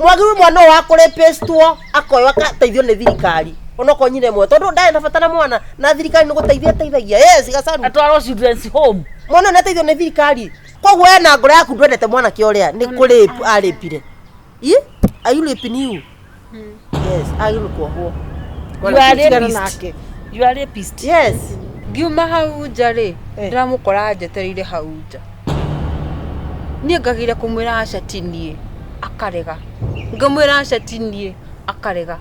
Mwagiru mwana wako repestwo akoywa kateithio ni thirikari. Onoko nyine mwe tondu ndae nabatana mwana na thirikari ni guteithia. Yes, gasanu. Atwaro children's home. Mwana nateithio ni thirikari. Koguo ena ngoro yaku ndwendete mwana kioria ni kuri aripire. Are you raping you? Yes, are you kuohwo? You are rapist. Yes. Giuma hau njari ndiramukora njetereire hau nja. Nie ngagire kumwira acatinie akarega. Ngamwira acatinie akarega.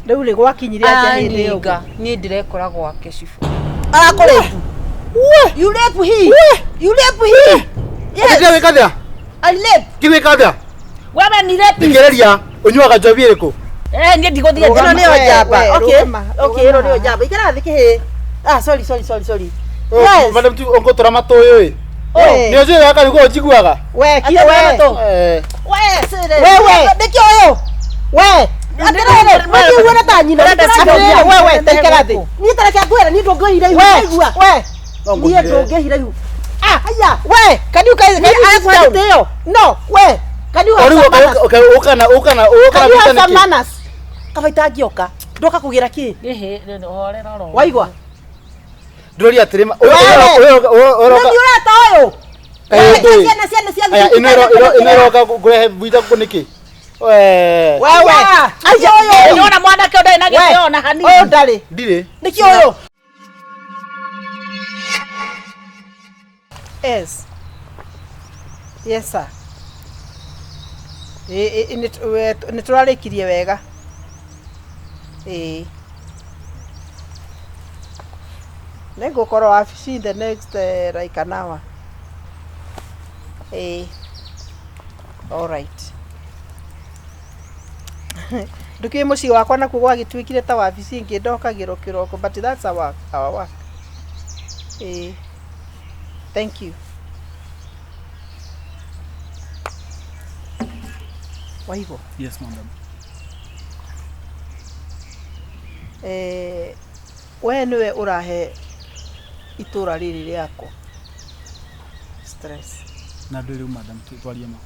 Riu ri gwakinyire aja hindi yo. Nie ndirekora gwake cifu. Arakorepu. You rape he. You rape he. Yes. Kiwe kadha. Ali rape. Kiwe kadha. Wewe ni rapist. Ngereria unyuaga njobi iriku. Nge ndigothia ino ni ojamba. Okay, ino ni ojamba. Ikara thike he. Sorry. Yes. Madam tu ongotora matoyo we. Ni oje yaka yuko jiguaga. We kio we. We sere. We ndikio yo. We. Atere we uona ta nyina. We tekera thi. Ni tereka kwera ni ndongehira ihu igua. We. Ni ndongehira ihu. Aya. We. Can you guys down? No. We. Can you have some manners? Kabaita ngioka. Ndoka kugira ki? Horera ro. Waigwa. Ndori atirema. Urata oyo. Inero kurehe buita kuniki. Wewe. Ayo oyo. Niona mwana ke ndai nagiona hani. Oyo ndari. Ndire. Niki oyo. Yes sir. Ni turarikirie wega. Nego koro wabici in the next like an hour. All right. Nduki muci wakwa naku gwagitwikire ta wabici ingi ndokagiro kiroko, but that's our work. Thank you. Waigo. Yes, madam. We niwe urahe itura riri riako stress. Na ndiri madam twaria ma.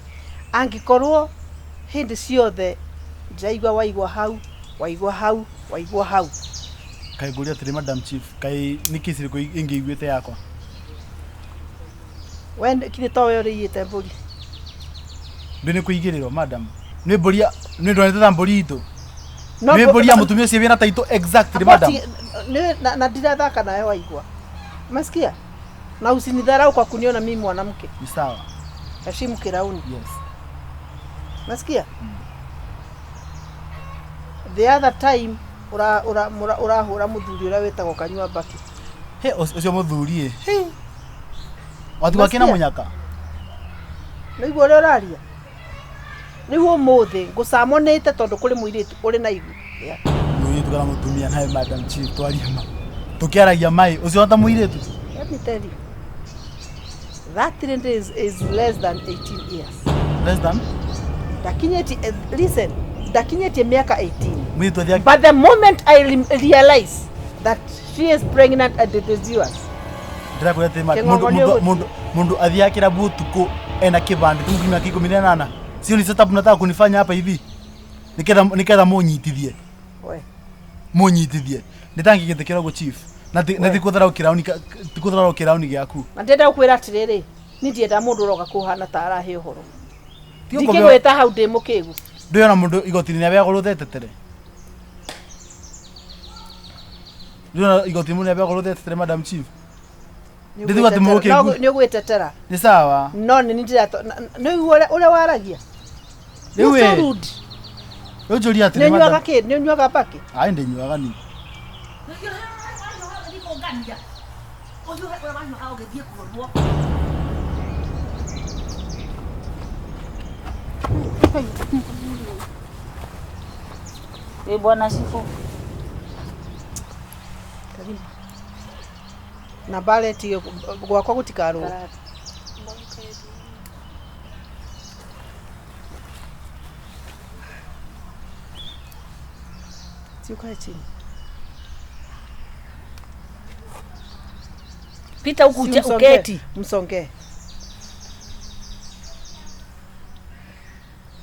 Angikorwo hindi ciothe jaigwa waigwa hau. Kai guria tiri madam chief, kai nikisiri ko ingiigwete yakwa. We kire towe uriyite mburi. Ndine kuigiriro madam. Ni mburia ni ndonete ta mburi itu. Ni mburia mutumia cie wina taito exactly madam. Na ndirathaka nawe waigwa. Masikia? Na usinidharau kwa kuniona mimi mwanamke. Ni sawa. Heshimu kirauni. Yes. Masikia? The other time urahura muthuri ura wetagwo Kanyua Baki. He ucio muthuri he. Watu wakena munyaka. Niguo uraria. Niguo muthi ngucamonete tondu kuri muiritu uri na igu. Nui tukara mutumia nae madam chief twaria ma. Tukiaragia mai ucio ta muiritu. Let me tell you. That trend is less than 18 years. Less than? Listen. Dakinyeti miaka 18. But the moment I realize that she is pregnant and it is yours. Ndira kurete mundu athiakira butuku ena kibandi tumukimia kiko 18. Sio ni setup nataka kunifanya hapa hivi. Nikenda munyitithie. We. Munyitithie. Nditangigithikira go chief. Na ndikuthara kirauni giaku. Na ndenda ukwira atiriri. Ni ndienda mundu roga kuhana ta arahe uhoro. Ndikigweta hau ndi mukigu. Ndiona mundu igotini ni abya gorotete tere. Ndiona igotini mundu abya gorotete tere madam chief. Ndithiwa ati mukigu. Ni ugwetetera. Ni sawa. No ni ndira no ule waragia. Niwe. Yo jori ati madam. Ni nywaga ki? Ni nywaga paki? Ai ndi nywaga ni. Bwana sifu. Karibu. Na baleti gwakwa gutikaro. Ukae chini. Pita huku uketi. Msonge.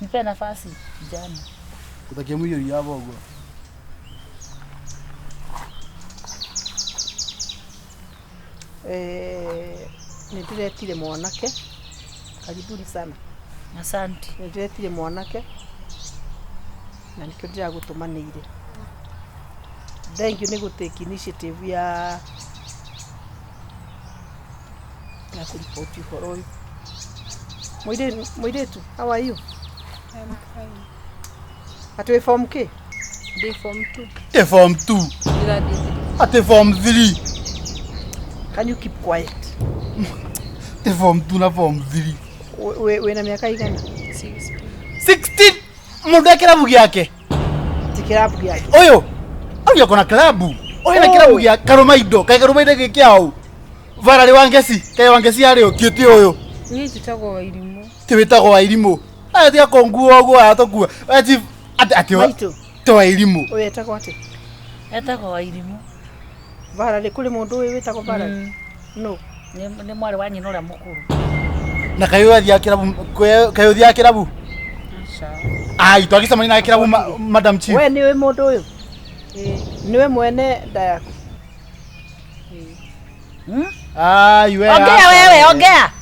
nipe nafasi jana. Utakia mwili yabo go. Nitiretire mwanake. Karibuni sana. Asante. Nitiretire mwanake. Na nikio ndira gutumanire. Thank you ni take initiative ya kuripoti horo uyu. Mwiretu, how are you? I'm fine. Ati form K? Day form 2. Te form 2. Ate form 3. Can you keep quiet? Te form 2 na form 3. We na miaka igana? 16. Mundu akirabu gyake. Tikirabu gyake. Oyo. Oyo kona klabu. Oyo na kirabu gya Karomaido. Kai Karomaido gikiao. Varari wangesi. Kai wangesi ari okioti oyo. Ni tutago wa irimu. Tibitago wa irimu. Ati akonguo go atokua. Ati Maito. To irimu. Oyo etagwo ati? Etagwo wa irimu. Varari kuri mundu uyu witagwo Varari? No. Ni mwari wa nyina uria mukuru. Na kayo athia kirabu kayo thia kirabu. Ai twagisamani na kirabu Madam Chief. We niwe mundu uyu? Niwe mwene nda yaku? Ai we. Ongea wewe, ongea.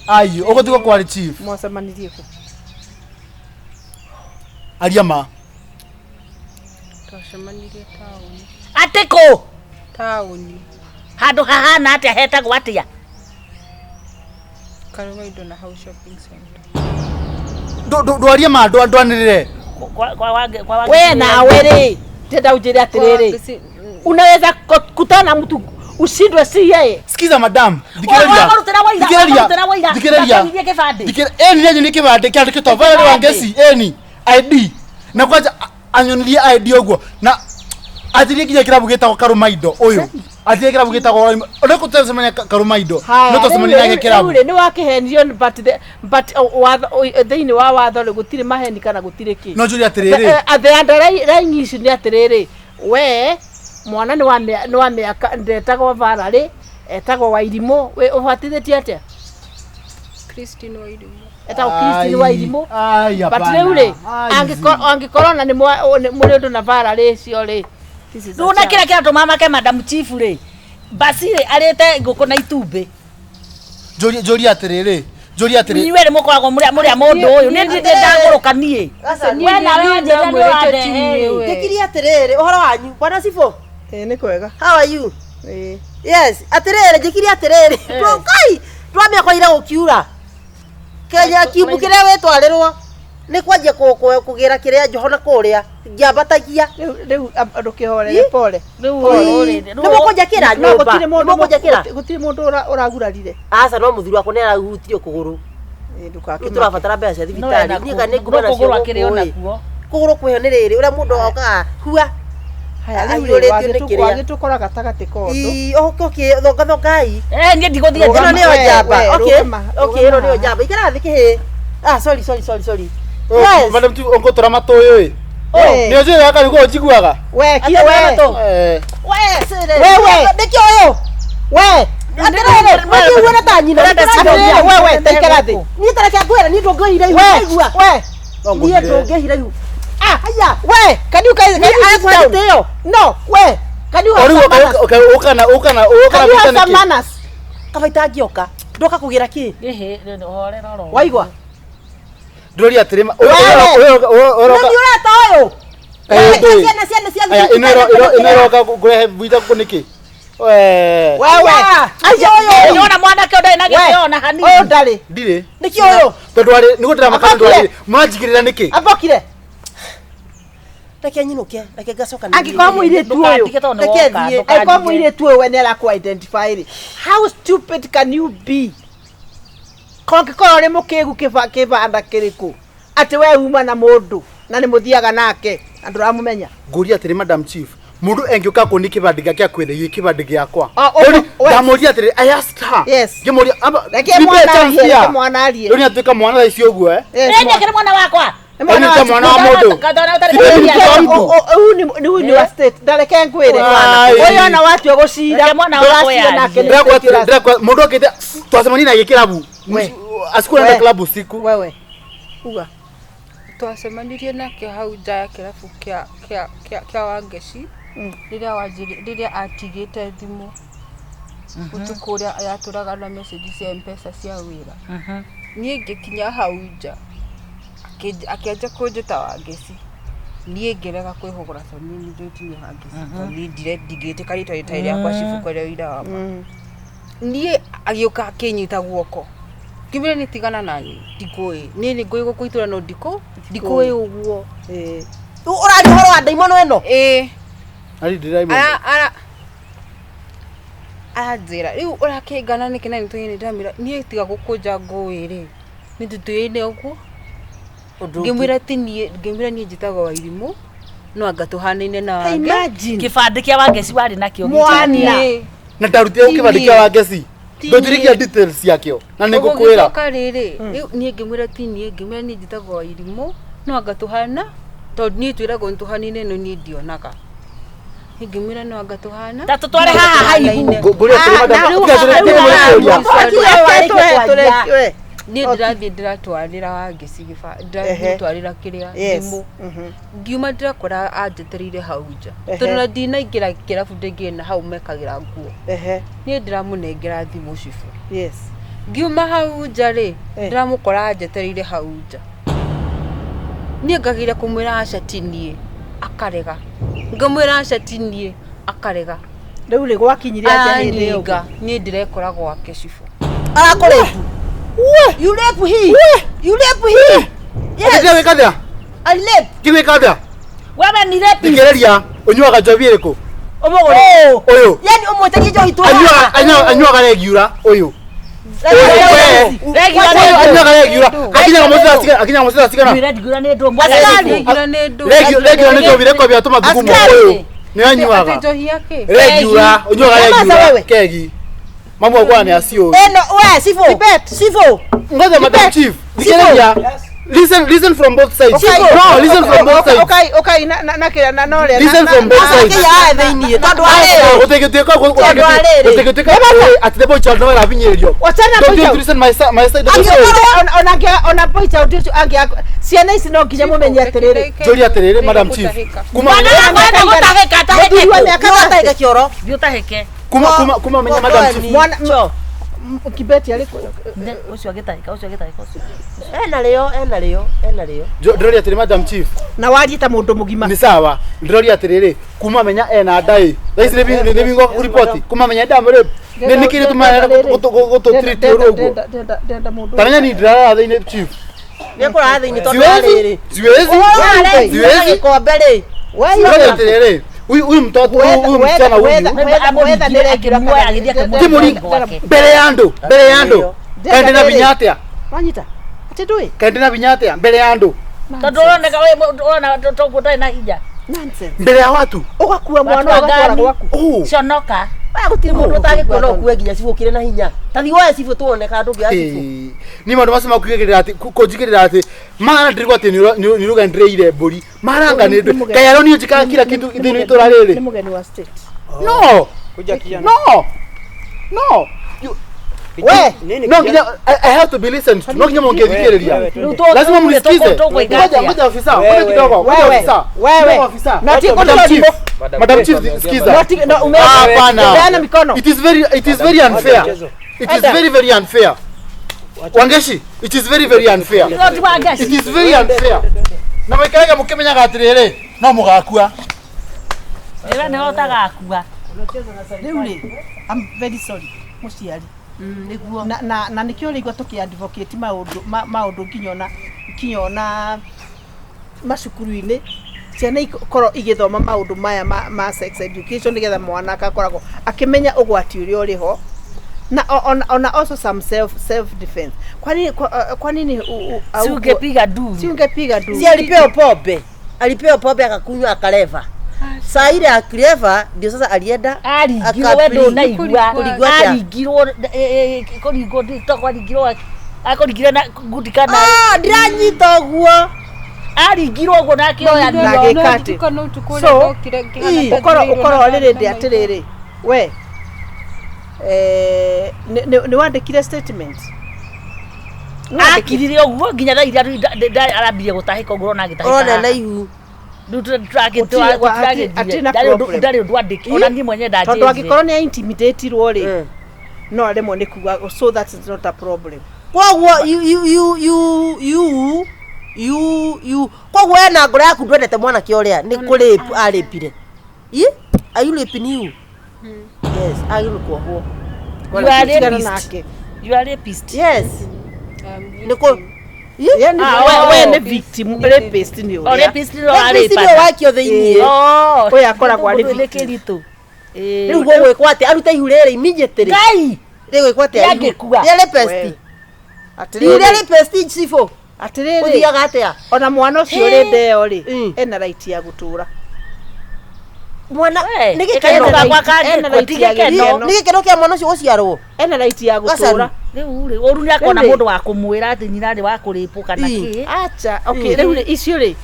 Ai ugotuka kwa Chief. Mwasamanirie ku? Ariama. Twacemanirie tauni. Atiko. Tauni. Handu hahana atia hetagwo atia? Karomaido na House Shopping Center. Do ariama do anire. We na wewe tenda ujire atiriri. Unaweza kutana mtu ushindwe si yeye. Sikiza madam. Dikiraria. Eni ni kibande kya kitova wangesi eni ID. Na kwaja anyonirie ID ogwo. Na athirie kinya kirabu gitagwo Karomaido uyu. Athirie kirabu gitagwo ole kutesemanya Karomaido. No tosemanya na kirabu. Ni wakihenio but theini wa watho ri gutire maheni kana gutire ki. No juri atiriri. Athanda raini ici ni atiriri. We mwana ni wa miaka ndetagwo Varari etagwo wa irimu we ubatithitie atia? Christine wa irimu. Etagwo Christine wa irimu. Ai hapana. But riu angikorona ni muri undu na Varari cio ri. Runa kira kira to mama ke Madam Chief ri. Basire arete nguko na itumbi. Jori atiriri. Jori atiriri. Ni were mukoragwo muri mundu uyu ni ndagoroka nie. We na we njira ni wande. Tikiri atiriri uhoro wanyu bwana Sifo. Ni kwega. How are you? Yes, atiriri jikiri atiriri. Kai, twamia kwa ira gukiura. Kenya kibu kire wetwarirwo. Ni kwanje kugira kiria Johana kuria. Ngiambatagia. Riu andu kihorere pole. Ni mukonja kira nyumba. Ni mukonja kira. Gutiri mundu uragurarire. Asa no muthuru wako ni arahutirio kuguru. Ndukake. Turabatara mbeca thibitari. Ni kana nguma na cio akiri nakuo. Kuguru kweho ni riri uria mundu oka hua. Haya riu wagitukora gatagati kondu. Okay, thonga ngai. Nie ndiguthia jana ni ojamba. Okay, ino ni ojamba. Ikara thiki he. Sorry. Yes. Madam Chief ongotora matoyo ĩ. Ni oje yaka niguo njiguaga. We kile we. We sire. We ndikio uyu. We. Atirere, mati uona ta nyina. We taikara thi. Ni tareke kwera ni ndongeire ihu igua. We. Ni ndongeire ihu. Haya, we. Can you guys down? No, we. Can you have ukana vita manners? Kabaita ngioka. Ndoka kugira ki? Hore roro. Waigwa. Ndori atirima. Ni urata uyu. Inero kurehe vita kuniki. Wewe. Ayo niona mwanake ndai na giona hanini. Oyo ndari. Ndire. Niki uyu. Tondu ari nigutira makana ndwari. Majigirira niki? Abokire. Reke nyinuke, reke gacoka ni. Angikwa mwire tu uyu. Reke thie. Angikwa mwire tu uyu we nera ku identify ri. How stupid can you be? Kongikoro ni mukigu kibanda kiriku. Ati we uma na mundu na ni muthiaga nake. Andu ramumenya. Nguria atiri Madam Chief. Mundu engiuka kuni kibandi gake akwire kibandi giakwa. Ndamuria atiri I asked her. Yes. Ngimuria reke mwana arie. Runi atuika mwana ici uguo Reke mwana wakwa. Ni mwana wa mundu. Ni wa state. Ndareke ngwire mwana. Oyo na watu gucira. Mwana wakwa nake. Ndakwa mundu akite twasemani na gikirabu. Asikura na klabu siku. Wewe. uga twacemanirie nake hau nja ya kirabu kia Wangeci riria atigite thimu utuku uria yaturaga na message cia M-Pesa cia wira nie ngikinya hau nja akianja kunjita Wangeci nie ngirega kwihugura toni ni ndutinye Wangeci ni ndigite karito itaire akwa cifuko ria ira wa nie agioka akinyita guoko kimire ni tigana nani ndikoi ni ngoi gukuitura no ndikoi uguo urari horo wa daimono eno ari ndiraimo ajira riu urakengana ni kina nituyini ndamira nie tiga gukunja ngui ri ni tutuyine uguo ngimwira tinie ngimwira nie njitagwo Wairimu no anga tuhanaine na wange kibande kia Wangeci wari nakio mwana na ndarutia ukibande kia Wangeci ndotirikia details yakio na nigukwira kariri riu nie ngimwira tinie ngimwira nie njitagwo Wairimu no anga tuhana to nie twiragwo ntuhanine no nie ndionaga ngimwira no anga tuhana tatu tware haha haihu ni ndirathie ndiratwarira Wangeci ndiratwarira kiria thimu ngiuma ndirakora anjetereire hau nja tondu ndinaingira kirabu ndingina hau mekagira nguo ni ndiramunengera thimu cifu ngiuma hau nja ri ndiramukora anjetereire hau nja ni ngagira kumwira acatinie akarega ngamwira acatinie akarega riu ri gwakinyire aja hindi yo ni ndirekora gwake cifu arakorefu you rape he yes ndiwe kadha ali rape ndiwe kadha wewe ni rape ndigereria unyuaga njobi iriku omogore uyu yani umutagie jo hitu anyuaga regiura uyu anyuaga regiura akinya musira sigana regiura ni ndo mwana regiura ni njobi reko bya tuma thugumo uyu ni anyuaga regiura unyuaga regiura kegi mambo kwa ni asio eno we sifo ngoja madam chief ndigereria listen from both sides no listen from both sides okay na no listen from both sides ya thini tondu arere utegeteka at the boy child no ra vinyerio don't listen my side of the story ona boy child tu angi ciana ici no nginya mumenye atiriri jori atiriri madam chief kuma gutaheka taheke kioro biutaheke kuma menya madam chief mwana kibeti aliko ucio agitaheka ena leo jori atiriri madam chief na wari ta mundu mugima ni sawa jori atiriri kuma menya ena dai thaisi ni bingo report kuma menya ndamure ni nikiri tuma goto treat urugo taranya ni ndara thini chief neko ra thini tondu ariri ziwezi ko mbere jori atiriri huyu mtoto huyu msichana huyu mbele yando kaende na vinyatia wanyita atindui kaende na vinyatia mbele yando tondu oneka ona tokutai na hija nonsense mbele ya watu ugakua mwana ugatwara gwaku conoka gutiri mundu utagikuona ukue nginya cibukire na hinya tathi woe cibu tuoneka ndungi acibu ni mandu masema kwigirira ati kujigirira ati mara ndirwa ati ni ruga ndireire mburi maranga ni kayaro ni njika kila kitu thini itura riri ni mugeni wa state no we no nginya I have to be listened to no nginya mongethikiriria lazima mnisikize ngoja ofisa ngoja kidogo wewe ofisa madam chief sikiza hapana mikono it is very unfair it is very unfair Wangeci it is very unfair it is very unfair na mwikaga mukimenya gatiriri no mugakua ira ne otagakua riuri I'm very sorry muciari niguo na nikio rigwa tuki advocate maundu kinyona macukuru-ini ciana ikoro igithoma maundu maya ma sex education nigetha mwana akakoragwo akimenya ugwati uria uriho na on also some self defense kwa nini ungepiga du si alipewa pombe akakunywa akaleva saa ile akileva ndio sasa alienda aligirwo wendo na igua aligirwo koringo nditoko aligirwo akorigire na gudikana ndiranyita guo aligirwo go na kioya so ukoro riri ndi atiriri we ni wandikire statement akirire uguo nginya thaa iria arambire gutahika uguo na ngitahika ona na ihu ndari undu andiki ona ni mwenye ndaje tondu angikorwo ni intimidatirwo ri no aremwo ni kuga so that is not a problem kwoguo you kwoguo ena ngoro yaku ndwendete mwana kä å ni kå arĩpire are you raping you yes agä kuohwo you are rapist yes ni ko we ni victim rapist ni o rapist ni arĩpa ni wakio thĩinĩ oya akoragwo arĩ kĩritũ rĩu gwĩkwo atĩ arute ihu rĩrĩ immediately ngai gwĩkwo atĩ angĩkua nĩ rapist atĩrĩrĩ rapist cifo atĩrĩrĩ ũthiaga atĩa ona mwana ũcio ũrĩ ndeo rĩ ena right ya gũtũra mwana nĩ gĩkeno kĩa mwana ũcio gũciarwo ena right ya gũtũra rĩu rĩ ũru nĩ akona mũndũ wa kũmwĩra atĩ nyina nĩ wa kũrĩpwo kana kĩ acha okay rĩu rĩ icio rĩ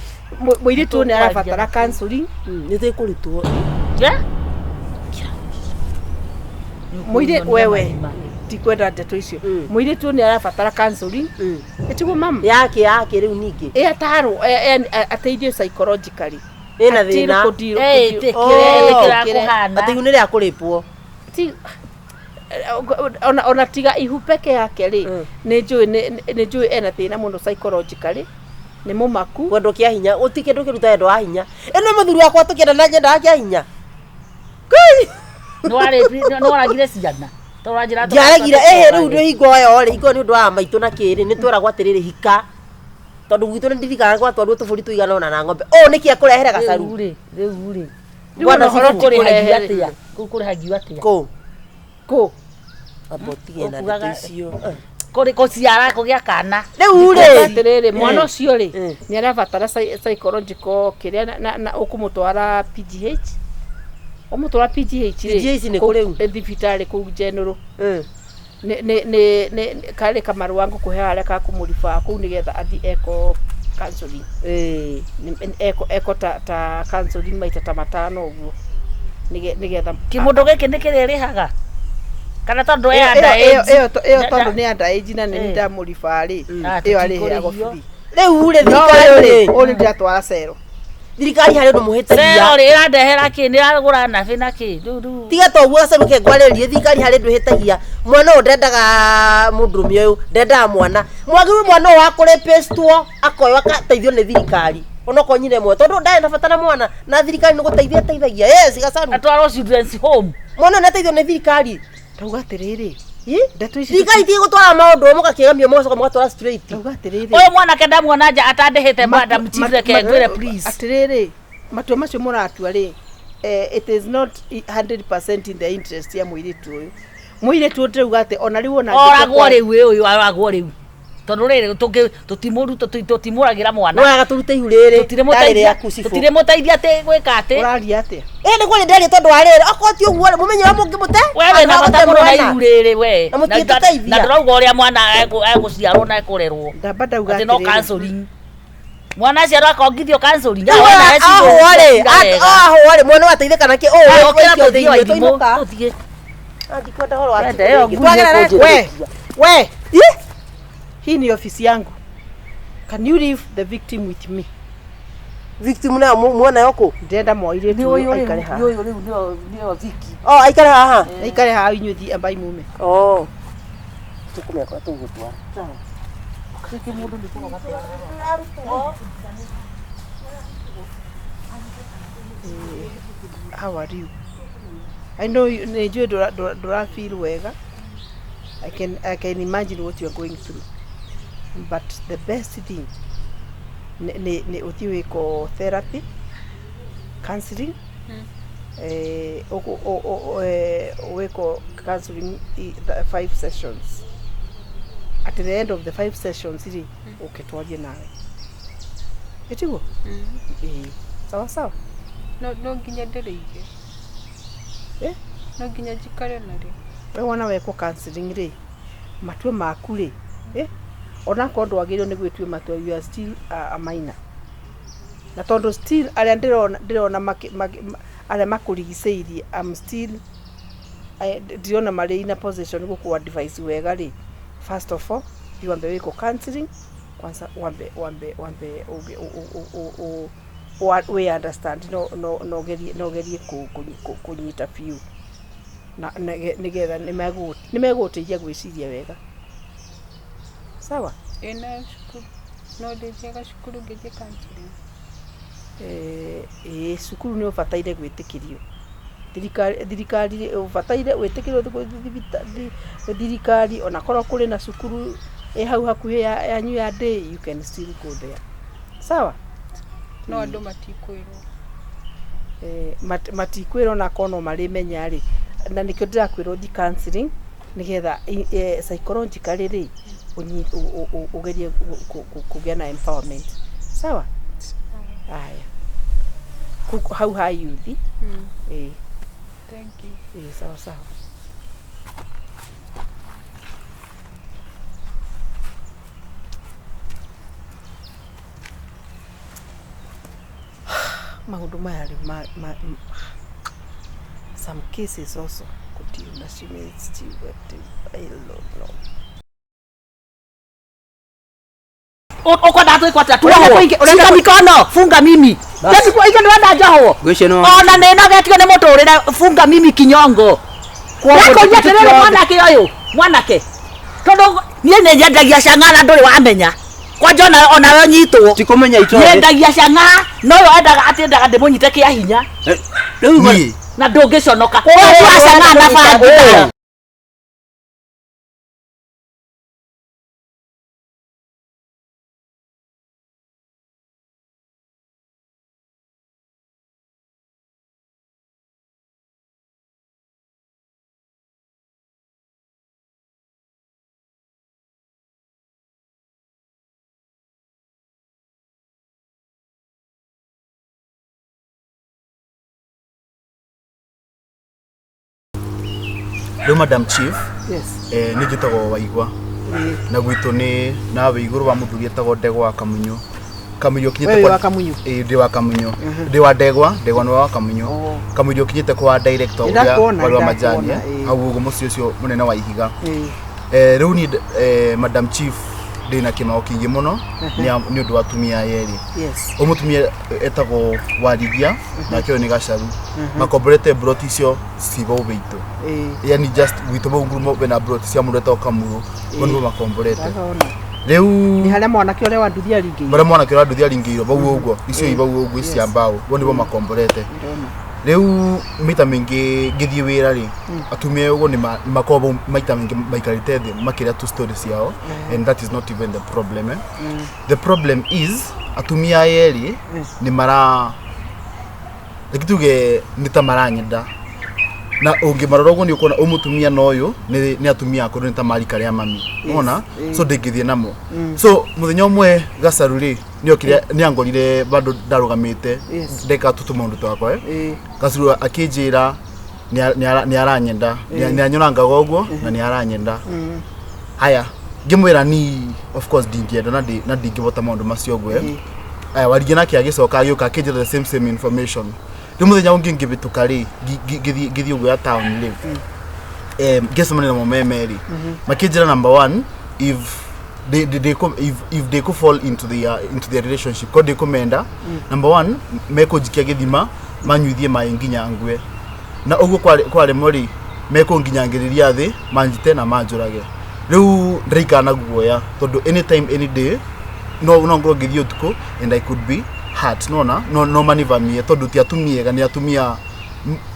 mũirĩtu nĩ arabatara counseling nĩ thĩkũrutwo mũirĩ wewe tikwenda ndeto icio mũirĩtu nĩ arabatara counseling ĩtiguo mama yake rĩu ningĩ atarwo ateithio psychologically ena thĩna atĩ ihu nĩ rĩa kũrĩpwo ona tiga ihu peke yake rĩ nĩ njũĩ ena thĩna mũno psychologically nĩ mũmaku kwendwo kĩa hinya ũti kĩndũ kĩruta wendo wa hinya ĩno mũthuri wakwa tũkĩenda na nyendaga kĩa hinya nĩ waragire ciana ndiaregire rĩu nĩ hingo ĩyo rĩ hingo nĩ ũndũ wa maitũ na kĩrĩ nĩ twĩragwo atĩrĩrĩ hika tondũ gwitũ nĩ ndirikanaga gwatwarwo tũbũri tũigana ona na ng'ombe nĩkĩ akũrehere gacaru rĩu bwana cibũ kũrĩhagia atĩa kũ abotige na ndeto icio kũciara kũgĩa kana rĩu rĩ atĩrĩrĩ mwana ũcio rĩ nĩ arabatara psychological kĩrĩa na ũkũmũtwara PGH ũmũtwara PGH nĩ kũrĩ thibitarĩ kũu general nĩ karĩ kamarũa ngũkũhe harĩa ka kũmũriba kũu nĩgetha athiĩ eko counseling eko ta counseling maita ta matano ũguo nĩgetha kĩmũndũ gĩkĩ nĩ kĩrĩa rĩhaga kana tondũ ĩyo tondũ nĩ underage na nĩ ndamũriba rĩ ĩyo arĩheagwo free rĩu rĩ thirikari nĩ ndĩratwara cero thirikari harĩ ũndũ mũhĩtĩria cero rĩ ĩrandehera kĩ nĩ ĩragũra nabe na kĩ tiga toguo gaceruke ngwarĩrie thirikari harĩ ũndũ hĩtagia mwana ũyũ ndendaga mũndũrũme ũyũ ndendaga mwana mwagĩrĩirwo mwana ũyũ akũrĩpĩstwo akoywo akateithio nĩ thirikari onokorwo nyina ĩmwe tondũ ndarĩ na bata na mwana na thirikari nĩ gũteithia teithagia yes gacaru atwarwo children's home mwana nĩ ateithio nĩ thirikari tauga atĩrĩrĩ thirikari tige gũtwara maũndũ mũgakĩgamio mũgacoka mũgatwara straight tauga atĩrĩrĩ ũyũ mwanake ndamuona nja atandĩhĩte madam chief reke ngwĩre please atĩrĩrĩ matua macio mũratua rĩ it is not 100% in the interest ya mũirĩtu ũyũ ndĩrauga atĩ ona rĩu ona oragwo rĩu ũyũ oragwo rĩu tondũ rĩrĩ tũtimũragĩra mwana no agatũrute ihu rĩrĩ tũtirĩmũteithia atĩ gwĩka atĩ ũraria atĩa nĩ kũrĩ ndĩrĩ tondũ wa rĩrĩ okorwo ti ũguo rĩ mũmenye mũngĩmũte wewe na bata mũno na ihu rĩrĩ we na ndĩrauga ũrĩa mwana egũciarwo na ekũrerwo atĩ no counseling mwana aciarwo akongithio counseling ahũa rĩ mwana wateithĩka nakĩ we hii ni ofisi yangu. Can you leave the victim with me? Victim na mwana yoko ndenda moire tu aikare ha. Yo nio Viki. Aikare ha. Aikare ha inyuthi ambai mume. Tukume kwa tugutwa. Sawa. Kiki mundu ndikuno gatwa. How are you? I know you do feel wega. I can imagine what you are going through. But the best thing ne utiweko therapy, counseling, weko counseling 5 sessions. At the end of the 5 sessions, uketwaje nawe. Etigo? Sawa. No nginya ndereige. No nginya jikare nari. We wana weko counseling ri matwe maku ri ona ko ndwagĩrĩirwo nĩ gwĩtue matwe you are still a minor na tondu still arĩa ndĩrona arĩa makũrigicĩirie I'm still ndĩrona marĩ in a position gũkũ advice wega ri first of all Iwambe wiko counseling kwanza wambe we understand no gerie kunyita piu na nigetha nimeguteithia gwiciria wega sawa ina shukuru no ndijega shukuru ngeje counseling cukuru ni ubataire gwitikirio thirikari ubataire gwitikirio thirikari ona korwo kuri na cukuru hau hakuhi yanyu ya day you can still go there sawa no andu matikwirwo matikwirwo na kono mari menya ri na nikyo ndirakwirwo di counseling nigetha psychologically ri ugerie kugia na empowerment sawa haya hau hai youth thank you sawa maundu maya some cases also could you assume still I don't know uko dato iko tatu funga mikono funga mimi sasa kwa hiyo ndio ndajaho ona nena gatio ne muturire funga mimi kinyongo kwa nyeterere mwanake tondu nie nyendagia cang'ana nduri wamenya kwa jona ona yo nyitwo tikumenya ito nyendagia cang'a no yo endaga atindaga ndimunyite kia hinya na ndungiconoka kwa cang'a na bangi Madam Chief, yes. Ni gitagwo Waigwa. Na gwitu ni nawe iguru wa muthuri etagwo Ndegwa Kamunyo. Kamunyo kinyite kwa Kamunyo. Ndi wa Kamunyo. Ndi wa Ndegwa ni wa Kamunyo. Kamunyo kinyite kwa director uria wa majani. Hau ugo mucio cio munene wa Ihiga. Riu ni Madam Chief ndina kimao kingi muno ni undu wa tumia yeri. Yes. Umutumia etagwo Warigia na kyo ni Gacaru. Makomborete broti cio cibo bitu. Yani just witu bunguru bena broti cia mundu etagwo Kamuru. Mundu makomborete. Riu ni haria mwanake uria wa nduthia ringi. Bara mwanake uria nduthia ringi bau uguo. Icio ibau uguo cia mbao. Bo nibo makomborete. Riu mita mingi ngithie wira ri atumia ugo ni makobo maita mingi maikarite thi makiria tu stories yao and that is not even the problem the problem is atumia yeri ni mara ikituge nitamaranyenda na ungi marorogo ni ukona umutumia noyo ni atumia akoro nitamarika ria mami ona so ndingithie namo so muthenya umwe Gacaru ri ni angorire bado ndarugamite ndeka tutuma undu twakwa Gacaru akijira ni aranyenda ni anyonanga gogo na ni aranyenda haya ngimwira ni of course ndingienda na ndingivota maundu macio gwe aya Warigia nake agicoka agioka akijira the same information muthenya ungi ngibituka ri githi ugo ya town ri gesomane na momemeri makijira number 1 if they could fall into the relationship ko they komenda number 1 meko jikia githima manyuithie mainginya ngwe na ugo kware mori meko nginyangiriria thi manjite na manjurage riu ndrika na guoya tondu anytime any day no ngro githio tuko and I could be hurt no manivamie tondu ti atumia ni atumia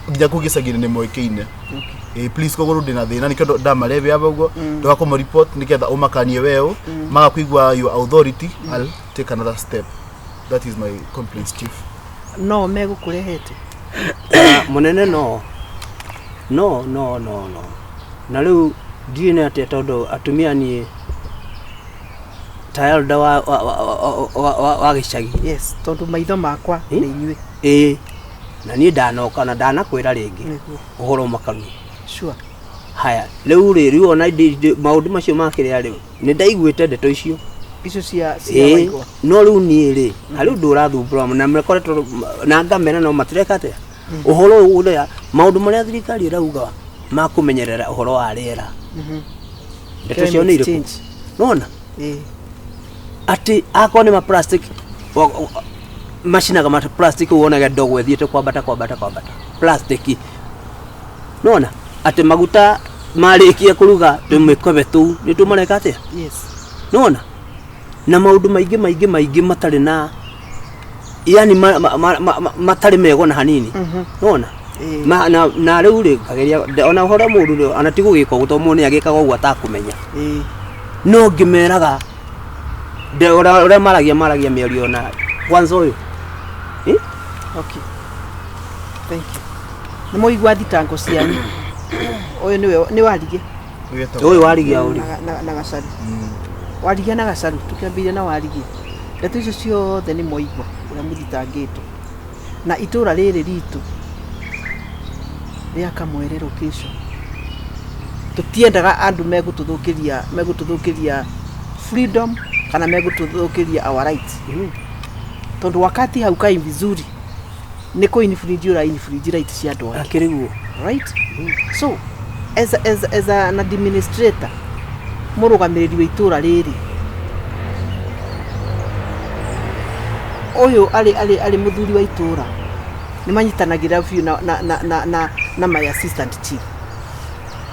nginya kugicagire ni moikeine please kogoro ndina thina nikendo ndamareve abago ndwako report niketha umakanie weo magakuigwa your authority I'll take another step. That is my complaint, Chief. No megukurehete munene no na riu ndiine ati tondu atumia ni tayari wa gicagi yes tondu maitho makwa ni inyue na ni ndanoka na ndanakwira ringi uhoro makaru sure haya riu ona maundu macio makiria riu ni ndaiguite ndeto icio cia Waigwa no riu ni ri hariu ndurathumbura na mrekoretwo na ngamena no matireka atia uhoro uria maundu maria thirikari irauga makumenyerera uhoro wa riera ndeto cio ni iriku Unaona? Ati ako ni ma plastic mashina kama plastic uonaga dogo ethiete kwambata plastic. Unaona? Ati maguta marikia kuruga tumikobe tu nitumareka atia? Yes. Unaona? Na maundu maingĩ matari na yani matari mego na hanini. Unaona? Na riu ri kageria ona hora mundu anatigu giko gutomo ni agikaga ugu atakumenya. No ngimeraga de ora maragia mĩario na kwanza uyu. Okay. Thank you. Nĩ mũigua thitango cianyu. Uyu ni warige. Uyu warige uri. Na gacaru. Warige na gacaru tukĩambĩrĩria na warige. Ndeto icio ciothe nĩ mũigua ũrĩa mũthitangĩtwo. Na itũra rĩrĩ ritũ rĩa Kamwere location. Tutiendaga andu megututhukiria freedom kana megututhukiria our rights. Tondu wakati haukai vizuri niko infringe rights cia andu akiriguo, right? So as an administrator murugamiriri wa itura riri oyo ali muthuri wa itura ni manyitanagira view na my assistant chief.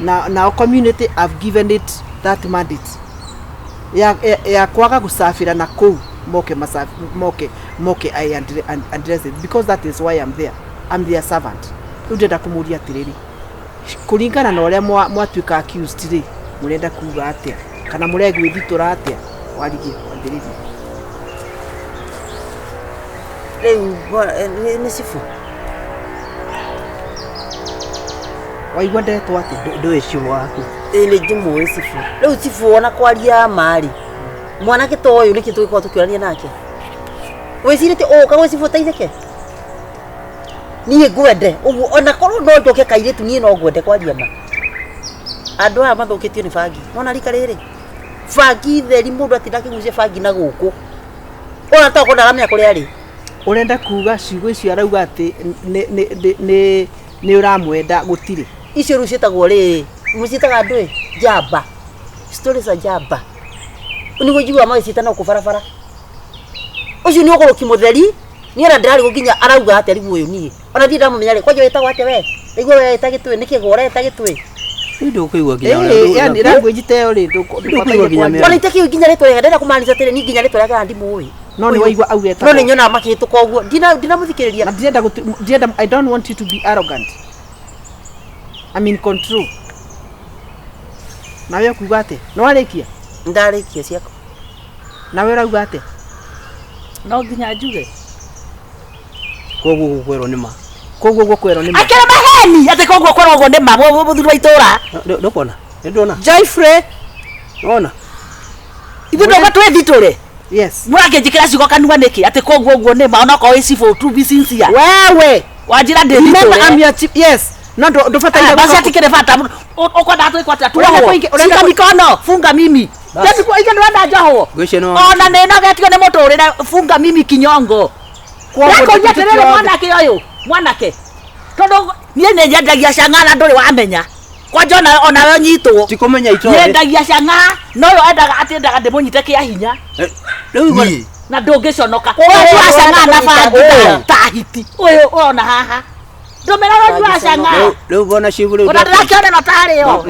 Now our community have given it that mandate ya kwaga gusafira na kou moke I address it because that is why I'm there. I'm their servant. Ndenda kumuria atiriri kuringana na uria mwatuika accused ri murenda kuga atia kana muregi thitura atia warigi wambiriria leo ni sifu waigwa ndetwo ati ndoe cimu waku ile jimu sifu leo sifu ona kwaria mali mwanake to uyu niki twiko tukiorania nake wecirite kawe sifu taitheke niye gwende ugu ona korwo no ndoke kairitu niye no gwende kwaria ma andu aya mathukitio ni bangi ona rika riri bangi theri mundu atindaki gucie bangi na guku ona to konaga me akuri ari urenda kuga ciugo icio arauga ati ni uramwenda gutire icio rucitagwo ri mucitaga andu jamba stories za jamba unigo jigwa magicita no kubarabara ucio ni ukoro kimutheri ni ara ndari gukinya arauga ati ari guoyo nie ona ndi ndamumenya ri kwaje wetagwo ate we igwe we etagitwe nikigore etagitwe ndio kuigwa kinya yani language teo ri ona itaki ginya ritwe ndenda kumaniza tele ni ginya ritwe ya ndimu we no ni waigwa augeta no ni nyona makituka uguo ndina muthikiriria na ndienda I don't want you to be arrogant. I'm in control. Nawe kuga ate no arekia ndarikia ciako nawe rauga ate no nginya njuge koguo gukwero nima akera maheni ate koguo kwerwo nima muthuri wa itura ndokona ndona Joyfrey ona ithu ndo batwethitore. Yes. Mwake jikira cigo kanua niki ate koguo guo nima ona ko isifu to be sincere wewe wajira de remember I'm your chief. Yes. No ndo fata basi atikire fata uko dato iko atu sika mikono funga mimi ndio kwa hiyo ndo ndajo ona nena gatio ne moto rira funga mimi kinyongo kwa nyeterere mwanake tondo nie nyendagia cangana nduri wamenya kwa jona ona we nyitwo tikomenya ito nyendagia canga no yo endaga atendaga ndimunyite kia hinya riu na ndungiconoka kwa canga na bangi ta hiti uyu ona haha domeraro jua canga riu bona ciburi unataka kione no tari yo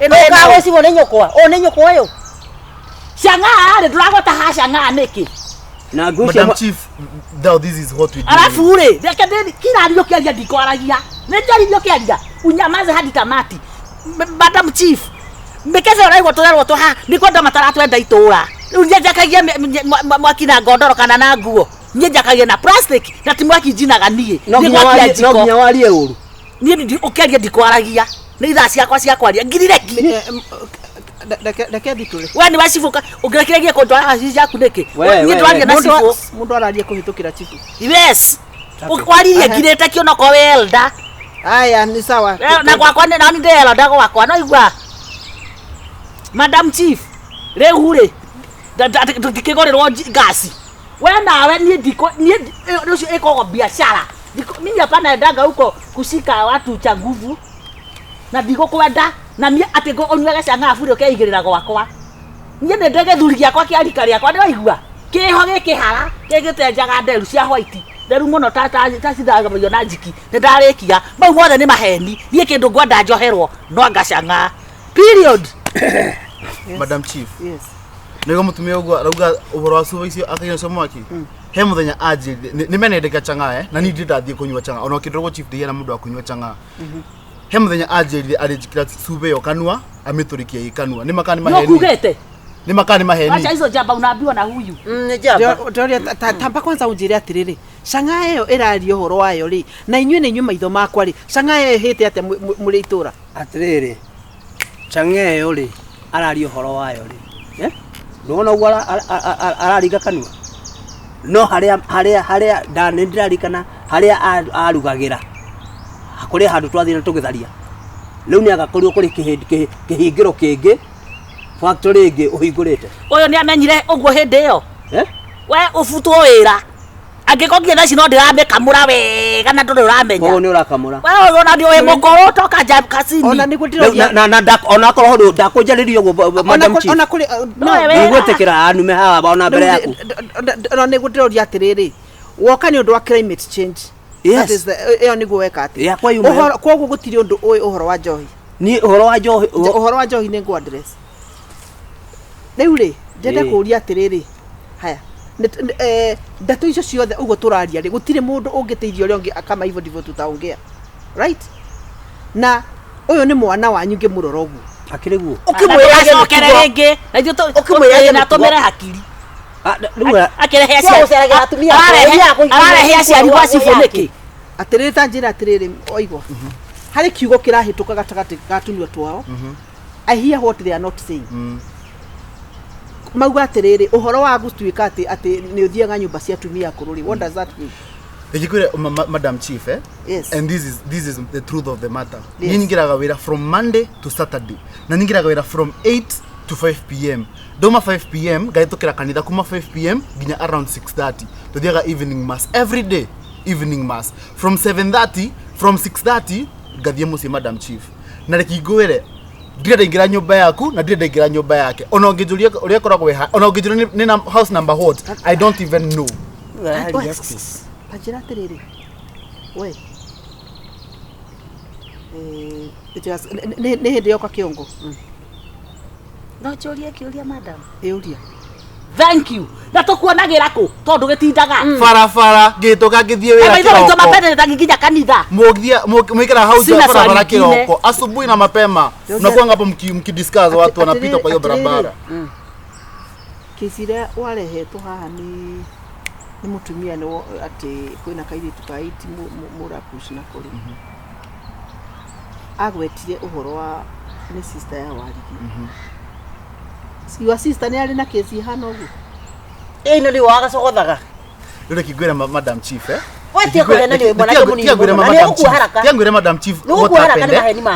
eno kawe sibo ne nyokwa one nyokwa yo canga ari duragota ha canga niki na Madam Chief, now this is what we do. Alafu ule dekadeni kila ndio kialia dikoragia nejari ndio kialia unyamaze hadi tamati. Madam Chief mbekeze ora igotoro to ha nikwenda matara twenda itura unjakagia mwakina gondoro kana na nguo njakagia na plastic na timwaki jinaga nie no nginya warie uru nie ndi ukialia dikoragia ni itha ciakwa aria ngireki Dake ditule. Wewe ni wasifuka ukirekeregia kondoa hazizi yaku niki ni twaria na sifu mundu araria kuhitukira chifu. Yes ukwaririe ngirete kio noko welda Aya ni sawa na gwakwa ni nani ndela ndago wakwa no igwa Madam Chief rehure ndikigorerwo gasi we nawe ni ndiko ni ucio iko biashara mimi hapana ndaga huko kushika watu cha nguvu na ndiko kwenda na mimi atego onywaga canga afuri ukeigirira gwakwa Niĩ nĩ ndĩgĩthuri gĩakwa kĩa rika rĩakwa ndĩraigua kĩho gĩkĩhara gĩgĩtenjaga nderu cia white nderu mũno ta cithagario na njiki nĩ ndarĩkia mau mothe nĩ maheni niĩ kĩndũ ngwenda njoherwo no ngacanga period. Madam Chief. Yes. Nego mutumia ugo arauga uhoro wa suba icio akaina cio mwaki. He muthenya aje ni menendeka changa na ni ndathie kunywa changa ona kindogo chief ndiye na mundu wa kunywa changa. He muthenya aje arijikira suba yo kanua amiturikia ikanua ni makani maheni. No kugete. Ni makani maheni. Acha hizo jamba unaambiwa na huyu. Ni jamba. Ndoria tamba kwanza unjire atiriri. Changa yo irario horo wayo ri na inywe ni inywe maitho makwa ri. Changa yo hite ate muri itura. Atiriri. Changa yo ri arario horo wayo ri. Ndona ugwa arariga kanua. No haria ndirarikana haria arugagira. Hakuri handu twathina tugitharia. Riu ni agakorio kuri kihingiro kingi factory ingi uhingurite. Uyu ni amenyire uguo hindi yo. We ufutwo wira. Angikogie thaci no ndiramekamura wega na nduri uramenya. Koguo ni urakamura. We ona ndio we mukoro toka jam kasini. Ona niguo ndiroria na ona korwo ndu ndakunjaririo Madam Chief. Ona kuri niguetekera anume hawa ona mbere yaku. Ona niguo ndiroria atiriri. Woka ni undu wa climate change. That is the niguo weka ati. Ya kwa yume. Koguo gutiri undu uhoro wa njohi. Ni uhoro wa njohi ni ngo address. Riu ri ndenda kuria atiriri. Haya. Ndeto icio ciothe ugo turaria ri gutire mundu ungiteithio ri ongi kama hivyo ndivyo tutaongea, right? Na uyu ni mwana wanyu ngimurorogu akiriguo ukimwira cokere ringi na ithu ukimwira na tumire hakiri akirehe aciari ararehe aciari wa cifoneki atiriri ta njira atiriri oigwa hari kiugo kirahituka gatagati gatunyo twao. I hear what they are not saying. Mauga atiriri uhoro wa gutuika ati ni uthiaga nyumba cia tumia kururi. What does that mean? Ejikwire Madam Chief Yes. And this is the truth of the matter. Yes. Ningiraga wira from Monday to Saturday. Na ningiraga wira from 8 to 5 p.m. Doma 5 p.m. gaitokera kanitha kuma 5 p.m. ginya around 6:30. Tuthiaga evening mass every day. Evening mass from 7:30 from 6:30 gathie muci Madam Chief. Na rekigwire ndire ingira nyumba yaku na ndire ingira nyumba yake. Ona ungijuria uria koragwo weha. Ona ungijuria ni house number what? I don't even know. Ajira atiriri. We. Ni hindi yoka kiongo. No choria kiuria madam. Euria. Thank you. Na tukuonagira ku tondu gitindaga. Farafara gitoka githie wira kiroko. Ndio mapende tanginya kanitha. Mugia mwikira house ya farafara kiroko. Asubuhi na mapema. Unakuwa hapo mkidiscuss watu wanapita kwa hiyo barabara. Kisira warehetwo haha ni mutumia no ati kwina kairitu kaiti murapush na kuri. Agwetire uhoro wa ni sister ya Warigi. Your sister ni ari na kesi hana ugu. Ino ni waga sogothaga. Yule kigwira Madam Chief Watie kwa nani we mwana munini. Tiangwire Madam Chief.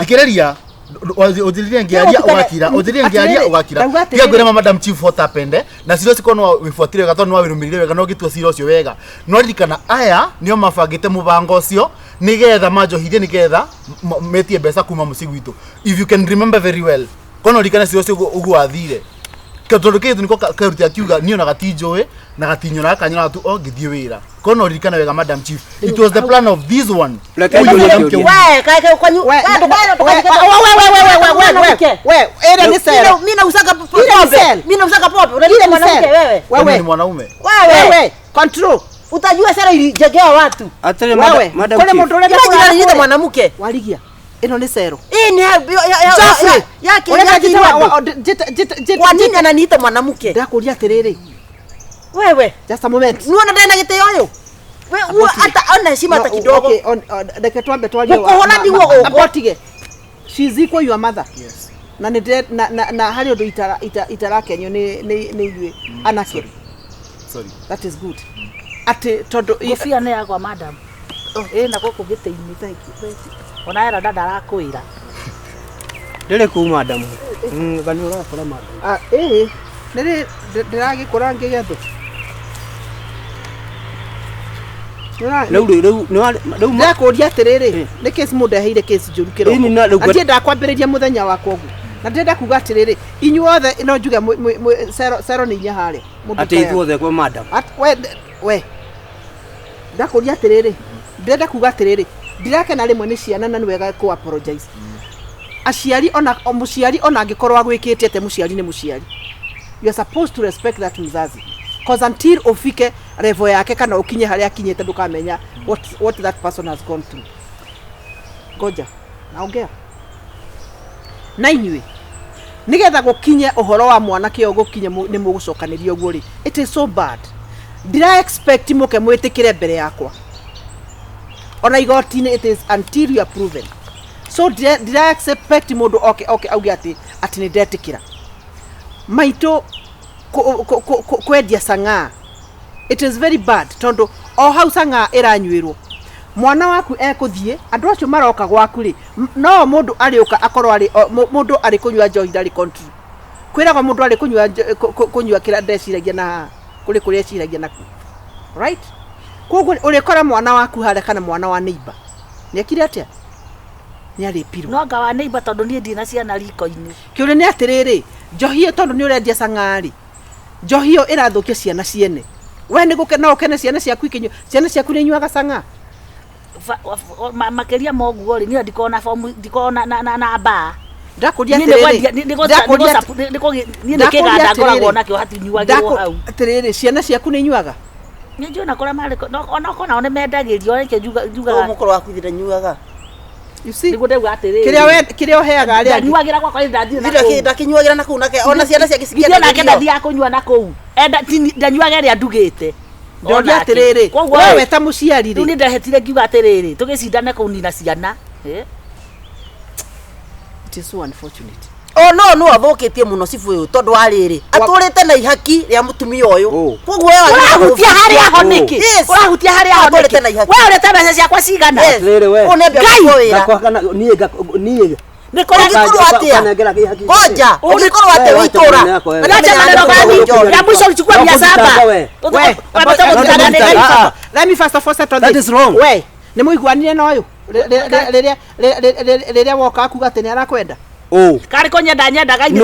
Dikiriria odiriria ngiaria ugakira. Tiangwire Madam Chief hotapende na siro sikono wifuatire gato no wirumirire wega no gitwa siro cio wega. No ririkana aya nio mabangite mubango ucio nigetha manjohithie nigetha metie mbeca kuma muci gwitu. If you can remember very well. Kono rikana sio cio ugu athire. Katondu kitu niko karuti akiuga niyo na gatinjoe na gatinyo na kanyona tu ngithie wira. Kono rikana wega Madam Chief. It was the plan of this one. We kae kwanyu. We ere ni sero. Mimi nausaga pombe. Mimi nausaga pombe. Unalile mwanamke wewe. Wewe ni mwanaume. Wewe control. Utajua sera ilijegea watu. Atele Madam Chief. Kule mtu unalile mwanamke. Waligia. Ino ni sero. Hii ni yake kwa nini ananiita mwanamke? Ndakuria atiriri. Wewe, just a moment. Nuona ndena giteo yo. Wewe hata ona heshima hata kidogo. Okay, ndeke twambe twalio. Kuhona ndiwo apotige. She's equal your mother. Yes. Na ni na hali ndo itara Kenya ni yue anake. Sorry. That is good. Ati todo kofia ne yakwa madam. Na goko giteini thank you. Ona era dada arakwira. Ndere ku madam. Gani urakora madam. Nere ndiragi kurange gatho. Reu ndakuria atiriri ni case mundu aheire case njuru kiroko. Ati ndakwambiriria muthenya wakwa ugu. Na ndenda kuga atiriri inyuothe no njuge cero ni inya hare ati ithuothe kwa madam we ndakuria atiriri ndenda kuga atiriri ndirakena rimwe ni ciana na niwega ku apologize aciari ona muciari ona angikorwo agwikite ate muciari ni muciari you are supposed to respect that mzazi cause until ufike level yake kana ukinye haria akinyete ndukamenya what that person has gone through goja naongea na inywe nigetha gukinye uhoro wa mwana kio gukinye ni mugucokanirio guo ri it is so bad dira expect muke mwitikire mbere yakwa ona igotine it is until you are proven so dira expect mundu okay auge ati ni ndetikira maito kwendia sanga it is very bad tondo o hau sanga iranyuirwo mwana waku ekuthie andu acio maroka gwaku ri no mundu ariuka akorwo ari mundu ari kunywa njohi ndari country kwiraga mundu ari kunywa kira ndeciragia na kuri eciragia naku right koguo urikora mwana waku hare kana mwana wa neighbor nekire atia ni ari piro no anga wa neighbor tondu nie ndina ciana riko-ini kiure ni atiriri njohi tondu ni urendia sangari njohi yo irathukia ciana ciene we ni gukena ukene ciana ciaku ikinyo ciana ciaku ni nyuaga sanga makeria moguo ri ni ndikona form ndikona na ba ndakuria atiriri ni kiganda ngoragwo nakio hatinyuagirwo hau atiriri ciana ciaku ni nyuaga ni njona kora mari ona kona one mendagirio reke juga mukoro waku thira nyuaga you see niguo ndauga atiriri kiria uheaga aria nyuagira kwa kwa ndathire ndakinyuagira naku nake ona ciana ciake cikia nake ndathia kunyua naku enda ndanyuaga ria ndugite ndogia atiriri wewe ta muciari ri ni ndahetire ngiuga atiriri tugicindane kunina ciana it is so unfortunate no athukitie muno cibu uyu tondu ariri aturite na ihaki ria mutumia uyu koguo wewe urahutia haria honiki urahutia haria honiki wewe urete mbeca ciakwa cigana atiriri we nie nikorwo atia goja unikorwo atia witura acha maneno gani ya mwisho ulichukua 700 let me first of all settle that is wrong we ni muiguanire na uyu riria woka kuga ati ni arakwenda kari konyenda nyendaga ini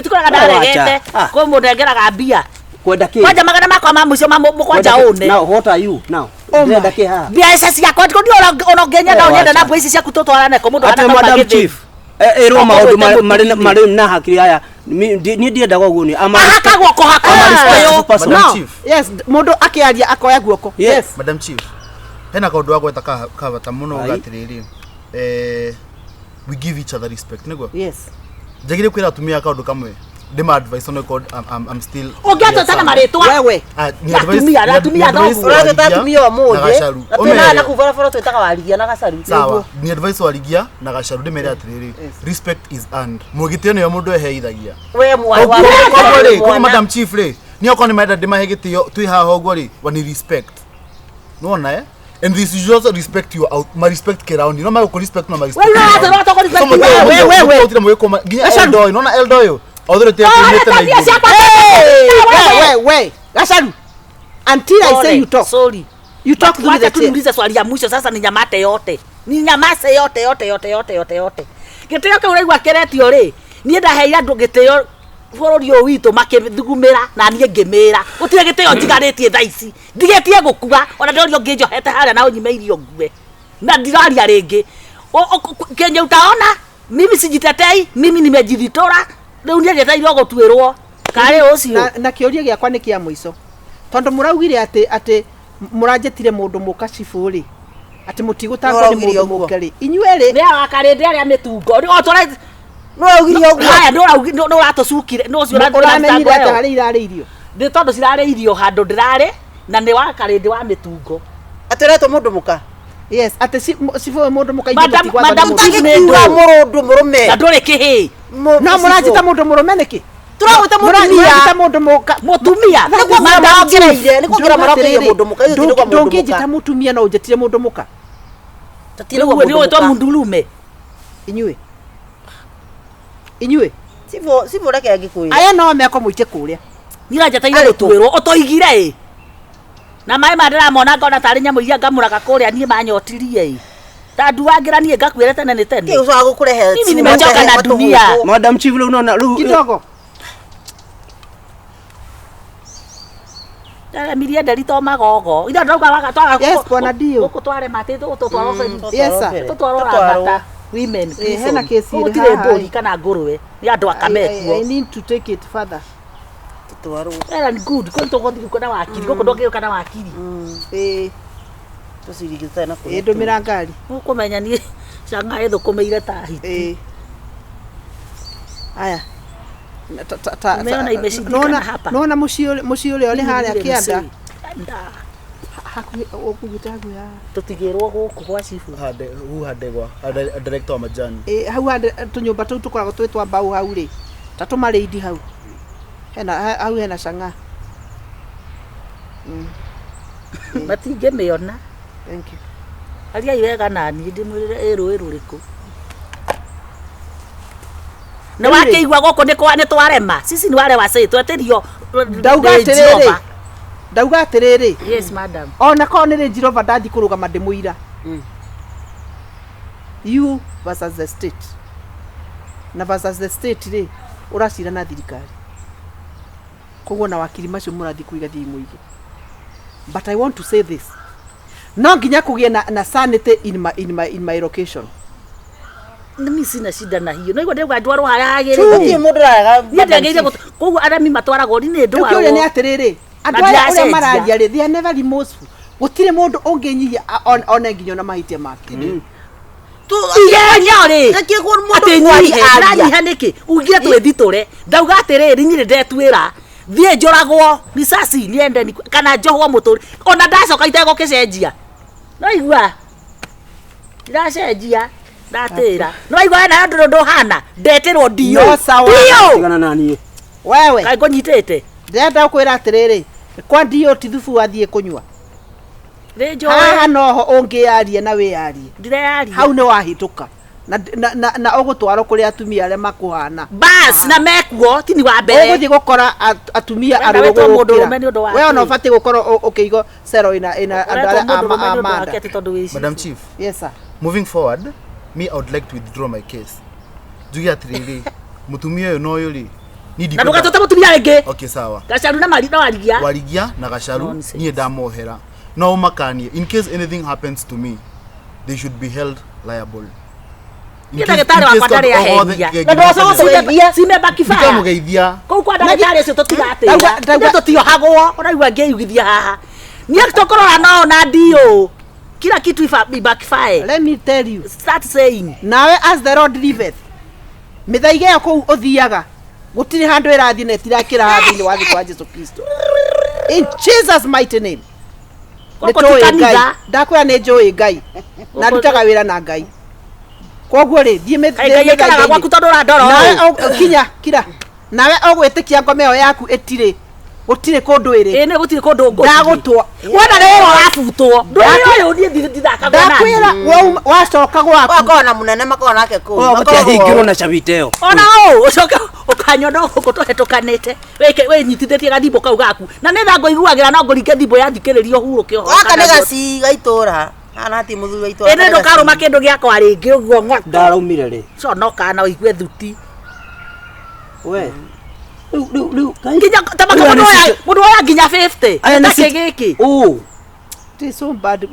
tukoraga ndaregete ko mundengeraga mbia kwenda ki kwanja magana makwa ma mwisho mukwanja une now what are you now ndenda ki ha mbia esa ciakwa ko ndio onongenya na unyenda na mbia ciaku tutwarane ko mundu ana madam chief ero maundu mari na hakiri haya ni ndiendaga uguo ni haka guoko haka madam chief yes mundu akiaria akoya guoko yes madam chief hena kaundu wa gweta kabata muno gatiriri we give each other respect nego yes jagire kwira tumia kaundu kamwe dema advice on code I'm still ogato sana maretwa wewe ni advice uraje tatumia wa moje atuna na kuvara foro twetaka warigia na gacaru sawa ni advice warigia na gacaru de mere atiriri respect is earned mugitio ni mundu eheithagia we mwa kwa madam chief re ni okoni maida de mahegitio twi haha oguo ri wani respect no na and this is also respect you out my respect around you no my respect no my respect wewe no na eldo other te kumeta na we gacaru until I say you talk sorry you talk to the tuliuliza swali ya mwisho sasa ni nyamate yote ni nyamase yote giteo ke uraigwa keretio ri ni ndaheira andu giteo bũrũri ũyũ witũ makĩthugumĩra na niĩ ngĩmĩra gũtirĩ gĩtĩo njigarĩtie thaa ici ndigetie gũkua ona ndorio ngĩnjohete harĩa na ũnyime irio ngue na ndiraria rĩngĩ Kenya utaona mimi sijitetei mimi nimejidhitora rĩu nĩndeteire gũtuĩrwo karĩ ũcio na kĩũria gĩakwa nĩ kĩa mũico tondũ mũraugire atĩ mũranjetire mũndũ mũka cibu rĩ atĩ mũtigũtangwo nĩ mũndũ mũke rĩ inyuĩ rĩ nĩ akarĩndĩ arĩa mĩtungo otore no ugiri ogu haya no ratocukire no cio ramenyire ata harĩ irarĩ irio ndi tondu cirarĩ irio handu ndirarĩ na nĩ wa karĩndĩ wa mĩtungo ateretwo mundu muka yes ate cifu mundu muka madam tagikiura mundu murume na ndũrĩ kĩhĩ no mũranjita mundu murume nĩkĩ turawita mundu mutumia madam nĩ kugira marakwĩra mundu muka ndũngĩnjita mutumia no ũnjĩtire mundu muka tatire wa mundu muka mundurume inyuĩ sivo reke ngikuira aya no meko mũite kũrĩa nĩranjeteire gũtuĩrwo ũtoigire na maĩ mandĩramona ngona tarĩ nyamũ iria ngamũraga kũrĩa niĩ manyotirie Tadu wagira nie ngakwira tena ni tena. Kio swa gukurehe. Mimi nimechoka na dunia. Madam Chief leo unaona kidogo. Dara miria ndari to magogo. Ida ndauga waga twaga. Yes, bwana Dio. Guko tware matete utotwaro Yes sir. Tutwaro bata. Women. Hena kesi ile haha. Ndori kana nguruwe. Ni andu akamekuo. I need to take it further. Tutwaro. Era ni good. Ko ntogothi kana wakiri. Guko ndogeo kana wakiri. Tusirigita na kwa. Ndomira ngari. Ukumenya ni Shanga ethukumeire ta hiti. Aya. Umeona imeshindikana hapa. Naona mushi ule ole haria kianda. Hakuhi okugitagu ya. Tutigirwo guku kwa chifu. Hade gwa director wa majani. Hau hade tunyumba tu tukoragwo twitwa mbau hau ri. Tatu mareidi hau. Hau hena Shanga. Matingemeona. Thank you. Aria iwega nani ndimwirire eru riku. Na wakeigwa goko ni kwa ni twarema. Sisi ni wale wase twetirio. Ndauga atiriri. Yes madam. Ona ko ni Jirova ndathi kurugama ndimuira. You versus the state. Na versus the state ri uracira na thirikari. Koguo na wakiri macio murathi kuiga thi muigi. But I want to say this. No nginya kugie na sanity in my location. Mimi sina shida na hiyo. No igwa ndegwa ndwaro haragire. Tuti mundu raga. Ni ndagire koguo arami matwarago ni ndwaro. Kyo ni atiriri. Andu aya mararia ri they are never remorseful. Gutire mundu unginyihia ona nginyo na mahitia make. Tu nyori. Akigwo mundu kwari arani haniki. Ugira twithitore. Ndauga atiriri nyire ndetwira. Thie njoragwo ni sasi niende ni kana njohwo muturi. Ona ndacoka itego kicenjia. No igwa. Ndacenjia. Ndatira. No igwa na ndo hana. Ndetirwo Dio. No sawa. tigana nani Wewe. Kai ngonyitete. Ndenda kwira atiriri. Kwa Dio ti thufu wathie kunywa. Rejo. Haha noho ungiarie na wiarie. Ndirearie. Hau ni wahituka. Na ogutwaro kuri atumia ale makuhana. Bas na mekuo tini wa mbere. Uguthi gukora atumia arugo gukira. Wewe no fati gukora ukiigo cero ina andare amanda. Madam Chief. Yes sir. Moving forward, me I would like to withdraw my case. Jugia atiriri. Mutumia yo no yuri. Na ndugatota mutumia rege. Okay sawa. Gacaru na mari na warigia. Warigia na gacaru nie ndamohera. No makanie. In case anything happens to me, they should be held liable. Ndagitari wa ndari ahendia. Na ndoso guteithia simeba kifaya. Ndikamugeithia. Kou kwa ndagitari ucio tutigatira. Ndio tutio hagwo. Unaigua ngeugithia haha. Ni tukorora no na Dio. Kila kitu backfire. Let me tell you. Start saying. Nawe as the Lord liveth. Mithaige yo kou uthiaga. Gutiri handu irathi na tirakira hathi-ini wa thikwa Jesu Kristo. In Jesus mighty name. Ndakwira ni njui Ngai. Na ndutaga wira na Ngai. Koguo ri thie methaga gwaku tondu urandoro. Nawe kira. Nawe ogwitikia ngome yo yaku itire. Gutire kundu iri. Ni gutire kundu ngo. Ndagutwa. Wona rero wafutwo. Nduyo ni ndithaka gona. Ndakwira wacoka gwaku. Wakona munene makona ke ku. Gutihingirwo na chabiteo. Ona ucoka ukanyono guko tuhetukanite. We nyitithitie gathimbo kau gaku. Na ni thango iguagira no nguringe thimbo yathikiririo huruke ho. Waka ni gaci gaitura. Ana ti muthu gaitura. Ene ndo karuma kindu giakwa ringi uguo ng'o. Ndaraumire ri. So no kana igue thuti. We. Nginya tabaka mundu oya nginya 50. Aya giki. This so bad.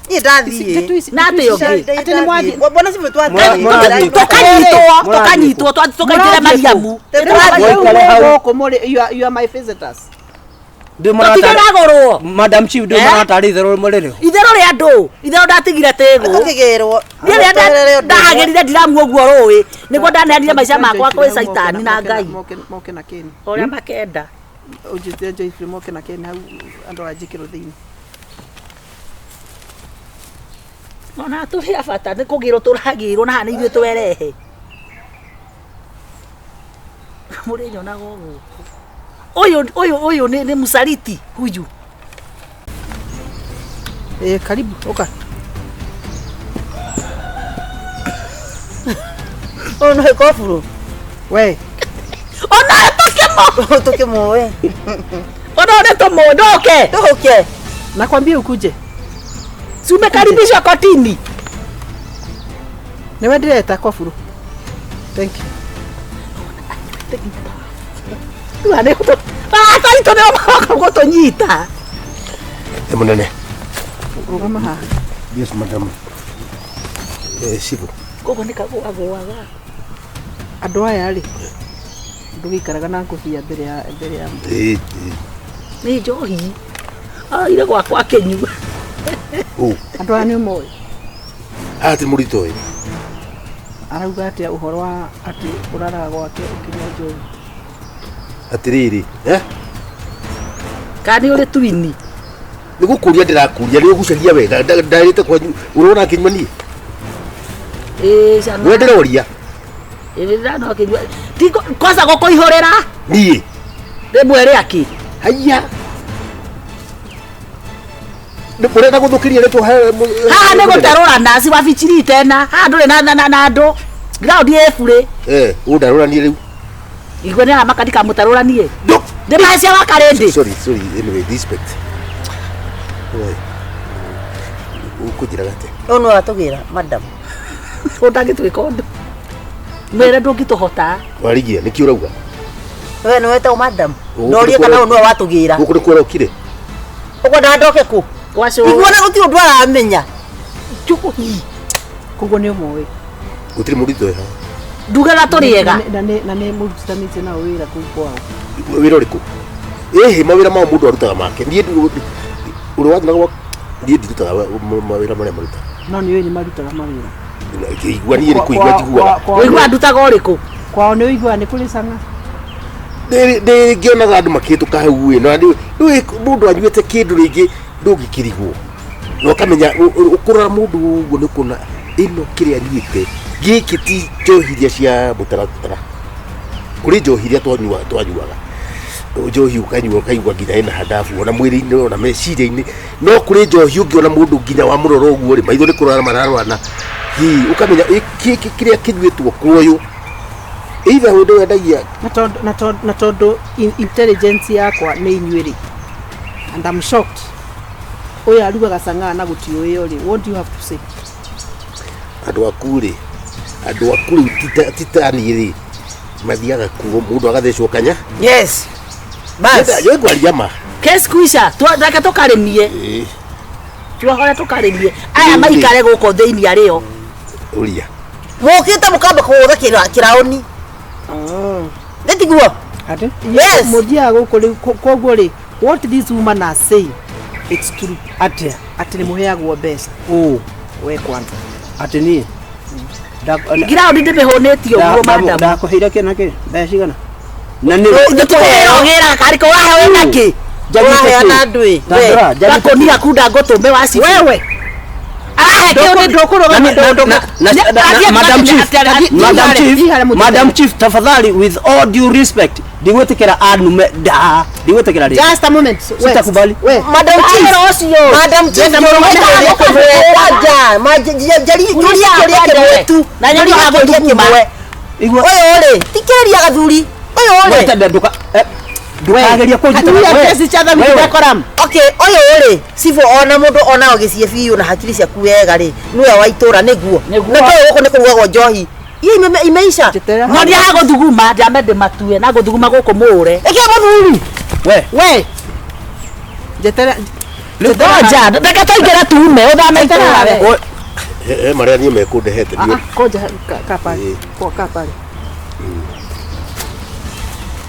Ni ndathi. Na te yogi. Ati ni mwaji. Bona sifu twa. Tukanyitwo tukaitire Mariamu. Goko muri you are my visitors. Tutigiragorwo. Madam Chief ndio maratari itherũ mũrĩrĩ. Itherũ ria andu. Itherũ ndatigire tego. Tukigirwo. Ndiye ndahagirire ndiramu uguo rũĩ. Niguo ndaneanire maica makwa kwĩ Saitani na Ngai. Moke na keni. Oria makenda. Ujite njo ifri moke na keni hau andu ajikiro thiini. Ona turi abata ni kugirwo turagirwo na hana ithuĩ twerehe. Muri nyona gogo. Oyo ni musaliti huyu. Karibu oka. Ono ekofuru. We. Ona Tokemo we. Ona ne tomo ndoke. Toke. Nakwambia ukuje. Si umekaribishwa kotini. Newe ndireta koburu. Thank you. Tuane kuto. Tari tone omaka gutonyita. Munene. Rugama ha. Yes, madam. Sibu. Koko ni kago agwaga. Andu aya ri. Ndugikaraga na ngubia mbere ya ni njohi. Ire gwakwa Kenyu. Andu aya ni moi. Ati murito uyu. Arauga atia uhoro wa ati uraraga gwake ukinya njohi. Atiriri, Kani uri twini. Nigukuria ndirakuria ni ugucaria wega ndarite kwa urona kinyumani. Sana. We ndiroria. Ndano kinywa. Tiko kwanza goko ihorera. Nie. Ndemwere aki. Haya. Ndurenda guthukiria ritu ha ne gutarura nazi wabichiri tena. Ha ndure na ndo. Ground yefure. Undarura ni riu. Igwe na makadika mutarura nie. Ndemacia wakarende. Sorry, anyway, respect. Ukujira gate. Ono atugira, madam. Ndagitwika undu. Mwere ndungituhota. Warigia niki urauga? We no weta madam. Ndorie kana ono watugira. Guku kwera ukire. Ugo ndandoke ku. Kwacio. Igwana guti undu aramenya. Chuku hi. Kugo ni moe. Gutiri murito ha. Ndugara toriega. Na ne murutanite na wira ku kwao. Wira uriku. Mawira ma mundu arutaga make. Nie uri wathiaga nie ndutaga mawira maria maruta. No ni we ni marutaga mawira. Igua nie riku igua jiguaga. Igua ndutaga uriku. Kwao ni igua ni kuri sanga. De ngionaga andu makituka hau we no mundu anyuete kindu ringi ndungikirigwo. No kamenya ukurora mundu uguo ni kuna ino kiria anyuite. Giki ti njohiria cia mutaratara. Kuri njohiria twanyuaga. Njohi ukanyua kaigua nginya ina hadafu ona mwiri-ini ona meciria-ini no kuri njohi ungiona mundu nginya wa muroro uguo ri maitho ni kurara mararwana ukamenya kiria kinyuitwo kuoyo either hundu wendagia na tondu intelligence yakwa ni inyuiri and I'm shocked. Oya arugaga sanga na gutioyo ri. What do you have to say? Andu akuri titani ri mathiaga kuo mundu agathecwo kanya. Yes. Bas. Yo ngwaria ma. Kes kuisha twaka tukarimie. Twahora tukarimie. Aya maikare guko theini ario. Uria. Mokite mukamba kuhura kiraoni. Ndetiguo. Ati? Yes. Mudia guko koguo ri. What this woman are saying, it's true. Ati ni muheagwo mbeca. We kwanza. Ati ni. Ground ndimehonetio uguo madam. Ndakuheira kinake mbeca igana. Na ni ndikuheogera kariko wahe we naki. Wahe na ndui. Gakonia kunda ngotume waci wewe. Madam Chief, tafadhali with all due respect, digwetekera anume da, digwetekera ri. Just a moment. Sitakubali. Madam Chief, majali wetu. Na nyoni hago kimwe. Oyo tikeria gathuri. Oyo Wetanduka. Ndwageria kujita wewe. Kesi cha dhambi koram. Okay, oyo sifu ona mundu ona ogicie biu na hakiri ciaku wega ri. Niwe wa itura niguo. Na toyo guko nikurugwo njohi. Imeisha. Ng'ondi hago thuguma ndamende matue na guthuguma guko mure. Eke muthuri. We. Jetera. Ngoja, ndaka taigera tume uthamekera we. Maria nie mekundehete ndio. Koja kapali. Kwa kapali.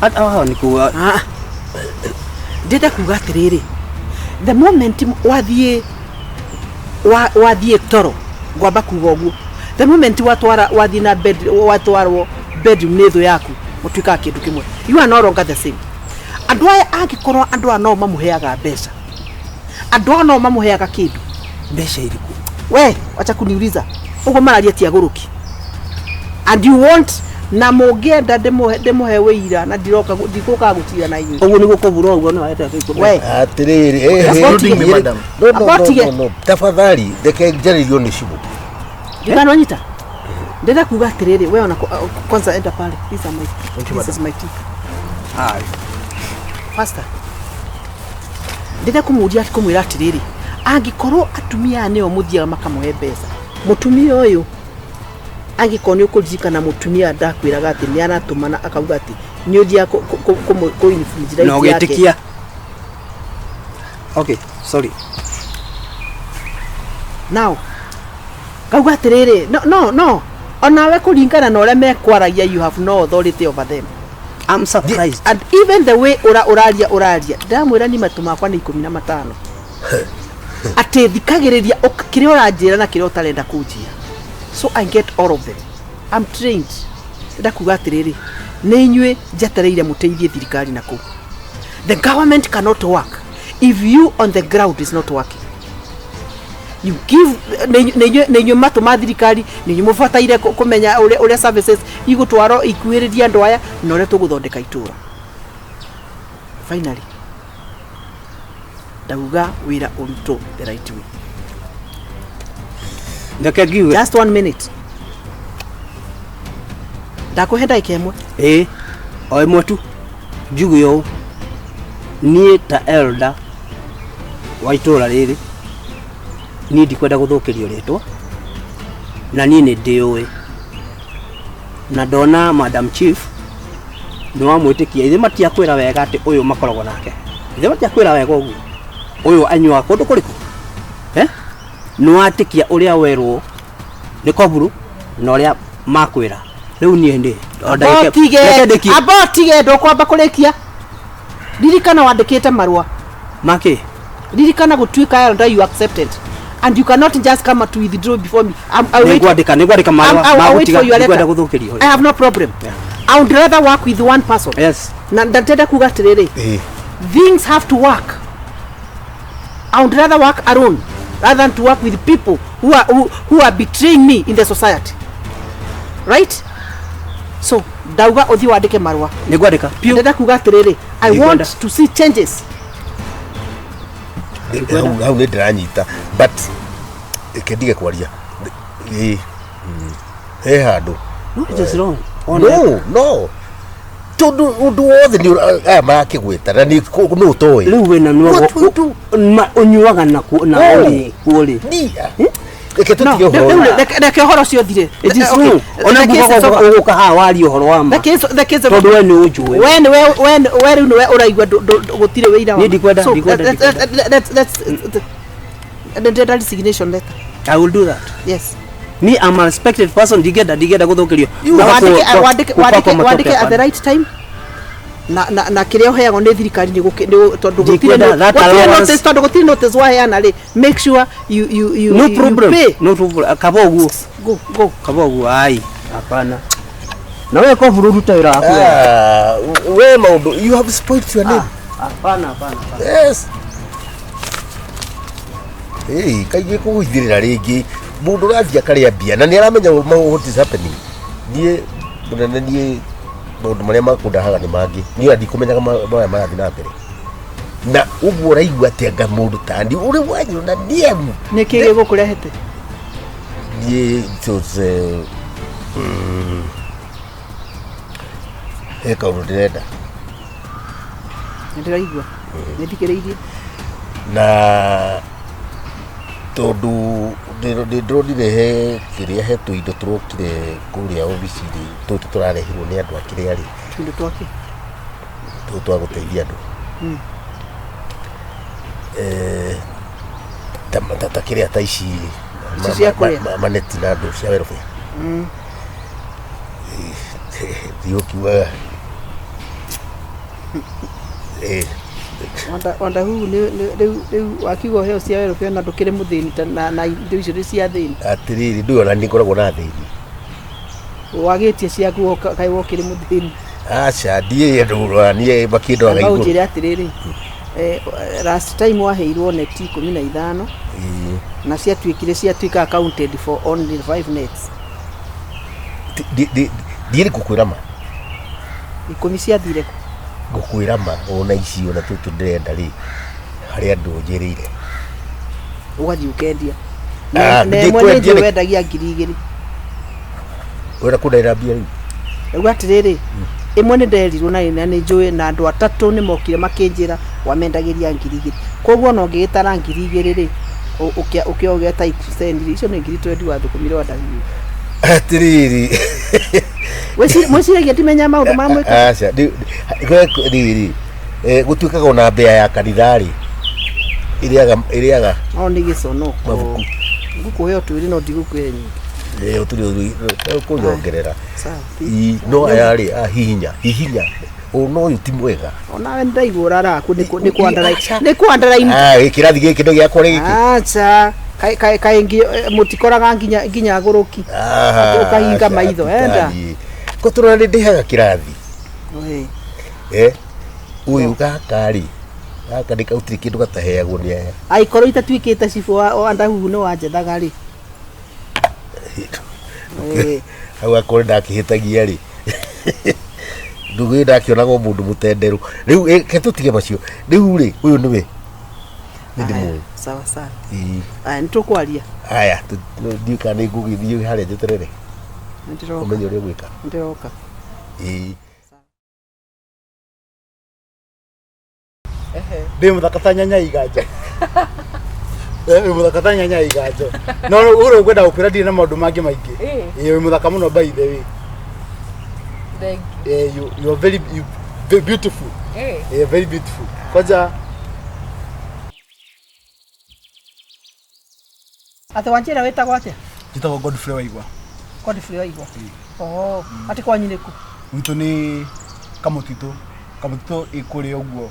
Hata ni kuwa ndenda kuga atiriri, the moment wathie toro ngwamba kuga uguo, the moment wathie na bed watwarwo bedroom netho yaku mutuika kindu kimwe, you are no longer the same. Andu aya angikorwo andu no mamuheaga mbeca, andu no mamuheaga kindu, mbeca iriku we acha kuniuliza uguo mararia ti aguruki, and you want na mugenda demuhe wira na ndiroka ndikuka gutira na inyu uguo niguo kubura uguo no ayete we atiriri madam no tafadhali deke njaririo ni shibu ndana wanyita ndenda kuga atiriri we ona kwanza enda pale this is my tip. Hai Pastor ndenda kumudia kumwira atiriri angikorwo atumia neo muthiaga makamuhe mbeca mutumia uyu angĩkorwo nĩ ũkũririkana mũtumia ndakwĩraga atĩ nĩ aratũmana akauga atĩ nĩ ũthia kũ-influence no gĩtĩkia. Okay, sorry. Now, kauga atĩrĩrĩ, no, onawe kũringana na ũrĩa mekwaragia, you have no authority over them. I'm surprised. And even the way ũraria ndamwĩra ni matu makwa nĩ 15 atĩ thikagĩrĩria kĩrĩa ũranjĩra na kĩrĩa ũtarenda kũnjĩra. So I get all of them. I'm trained. Ndakuga atĩrĩrĩ, nĩ inyuĩ njetereire mũteithie thirikari na kũ. The government cannot work if you on the ground is not working. You give nĩ inyuĩ matu ma thirikari, nĩ inyuĩ mũbataire kũmenya ũrĩa services igũtwarwo ikuhĩrĩria andũ aya na ũrĩa tũgũthondeka itũra. Finally, ndauga wĩra ũrutwo the right way. Just 1 minute. Ndakũhe ndagĩka ĩmwe. O ĩmwe tu. Njugu yo. Niĩ ta elder wa itũra rĩrĩ niĩ ndikwenda gũthũkĩrio rĩtwa na niĩ nĩ ndĩũĩ na ndona Madam Chief nĩ wamwĩtĩkia ithe matiakwĩra wega atĩ ũyũ makoragwo nake. Ithe matiakwĩra wega ũguo ũyũ anyua kũndũ kũrĩkũ nĩ watĩkia ũrĩa werwo nĩ Koburu na ũrĩa makwĩra. Rĩu niĩ ndĩ abotige ndũkwamba kũrĩkia. Ririkana wandĩkĩte marũa makĩ. Ririkana gũtuĩka elder you accepted and you cannot just come to withdraw before me. Nĩ ngwandĩka marũa ma gũtiga gũthũkĩrio. I have no problem. I would rather work with one person. Yes. Na ndatenda kuga atĩrĩrĩ, things have to work. I would rather work alone rather than to work with people who are betraying me in the society. Right? So, ndauga uthi wandike marũa. Nĩ ngwandĩka. Ndenda kuga atĩrĩrĩ, I want to see changes. Hau nĩ ndĩranyita, but kendige kwaria he handũ. No, it is wrong. No. Tondu undu wothe ni aya marakĩgwĩta na nĩ ũtoĩ. Rĩu wĩna no ũnyuaga na kũrĩ. Reke tutige ũhoro. Reke ũhoro ũcio ũthire. It is wrong. Ona ũgũka haha waria ũhoro wa ma. Tondũ we nĩ ũnjũĩ. We rĩu nĩwe ũraigua gũtirĩ wĩira wa. Niĩ ndikwenda. Let's resignation letter. I will do that. Yes. Me, I'm a respected person. Digeda gũthũkĩrio. Wandike at the right time. Na kĩrĩa ũheagwo nĩ thirikari nĩ tondũ gũtirĩ notice waheana rĩ, make sure you no problem. Pay. No problem. Kaba ũguo. Go. Kaba ũguo. Ai, hapana. Na wewe Koburu ruta wĩra waku. We maũndũ, you have spoiled your name. Hapana. Yes. Kaingĩ kũgũithĩrĩra rĩngĩ mũndũ ũrathiĩ akarĩa mbia na nĩ aramenya what is happening. Niĩ mũnene niĩ maũndũ marĩa makundahaga nĩ mangĩ. Niĩ ndikũmenyaga maya marathiĩ na mbere. Na ũguo ũraigua atĩ anga mũndũ tandi ũrĩ wanyu na niĩ. Nĩkĩ gĩgũkũrehete? Niĩ tũze kaũndũ ndĩrenda. Ndĩraigua. Nĩthikĩrĩirie. Na tondu ndĩronire he kĩrĩa he tũindo tũrokire kũrĩa obici-inĩ tũtũ tũrarehirwo nĩ andũ a kĩrĩa rĩ. Tũindo twake twa gũteithia andũ. Ta kĩrĩa ta ici maneti na andũ cia welfare. Ndiũkiugaga Wanda huu rĩu wakiuga ũheo cia welfare na ndũkĩrĩ mũthĩni na indo icio nĩ cia thĩni. Atĩrĩrĩ ndũĩ ona nĩ ngoragwo na thĩni. Wagĩtie ciaku kaĩ wokĩrĩ mũthĩni. Aca ndiĩ ndũra niĩ makĩndoraga igũrũ. Ũnjĩre atĩrĩrĩ, last time waheirwo neti 15 na ciatuĩka accounted for only 5 nets. Ndiĩ gũkwĩra ma. 10 ciathire kũ? Gũkwĩra ma ona icio na tũtũ ndĩrenda rĩ harĩ andũ njĩrĩire. Ũgathiĩ ũkendia. Na mwendia wendagia 2,000. Wenda kũndaĩra mbia rĩu. Rĩu atĩrĩrĩ, ĩmwe nĩ nderirwo na nĩ njũĩ na andũ 3 nĩ mokire makĩnjĩra wamendagĩria 2,000. Koguo no ngĩgĩtara 2,000 rĩ ũkĩogeta extend icio nĩ 20 wathũkũmire wandagĩria. Atiriri. Mwĩciragia timenya maũndũ ma mwĩka. Aca, riri. Gũtuĩkaga ona mbea ya kanitha-rĩ. Iriaga. No nĩ gĩconoko. Ngũkũhe ũtwĩri no ndigũkũhe nyingĩ. Ũtũrĩ kũnyongerera. No ayarĩ hihinya. No ũyũ ti mwega. Onawe ndaigua ũraraku nĩ kwandaraini. Gĩkĩrathi gĩkĩ ndo gĩakwa gĩkĩ. Aca. Kaingi mutikoraga nginya agũrũki. Ũkahinga maitho enda. Ko tũrona nĩ ndĩhaga kĩrathi. Ũyũ gaka-rĩ. Gaka nĩ kautirĩ kĩndũ gataheagwo nĩ aya. Aikorwo itatuĩkĩte cibũ wa Andahuhu nĩ wanjethaga-rĩ. Hau akorwo ndakĩhĩtagia-rĩ. Ndũgĩ ndakĩonaga mũndũ mũtenderũ. Rĩu ke tũtige macio. Rĩu-rĩ ũyũ nĩwe. Nĩndĩmũĩ. Sawa. Aya nĩtũkwaria. Aya ndiũka nĩ ngũgĩthiĩ harĩa njeterere. Ũmenye ũrĩa gwĩka. Ndĩroka. Ndĩ mũthaka ta nyanya iganja. Mũthaka ta nyanya iganja. No ũrĩa ũkwenda gũkwĩra ndirĩ na maũndũ mangĩ maingĩ. Wĩ mũthaka mũno by the way. You are very beautiful. Very beautiful. Kwanza Ate Wanjira wĩtagwo atĩa? Njĩtagwo Godfrey Waigwa. Godfrey Waigwa. Ati kwanyu nĩkũ? Gwitũ nĩ Kamũtitũ ĩkũrĩa ũguo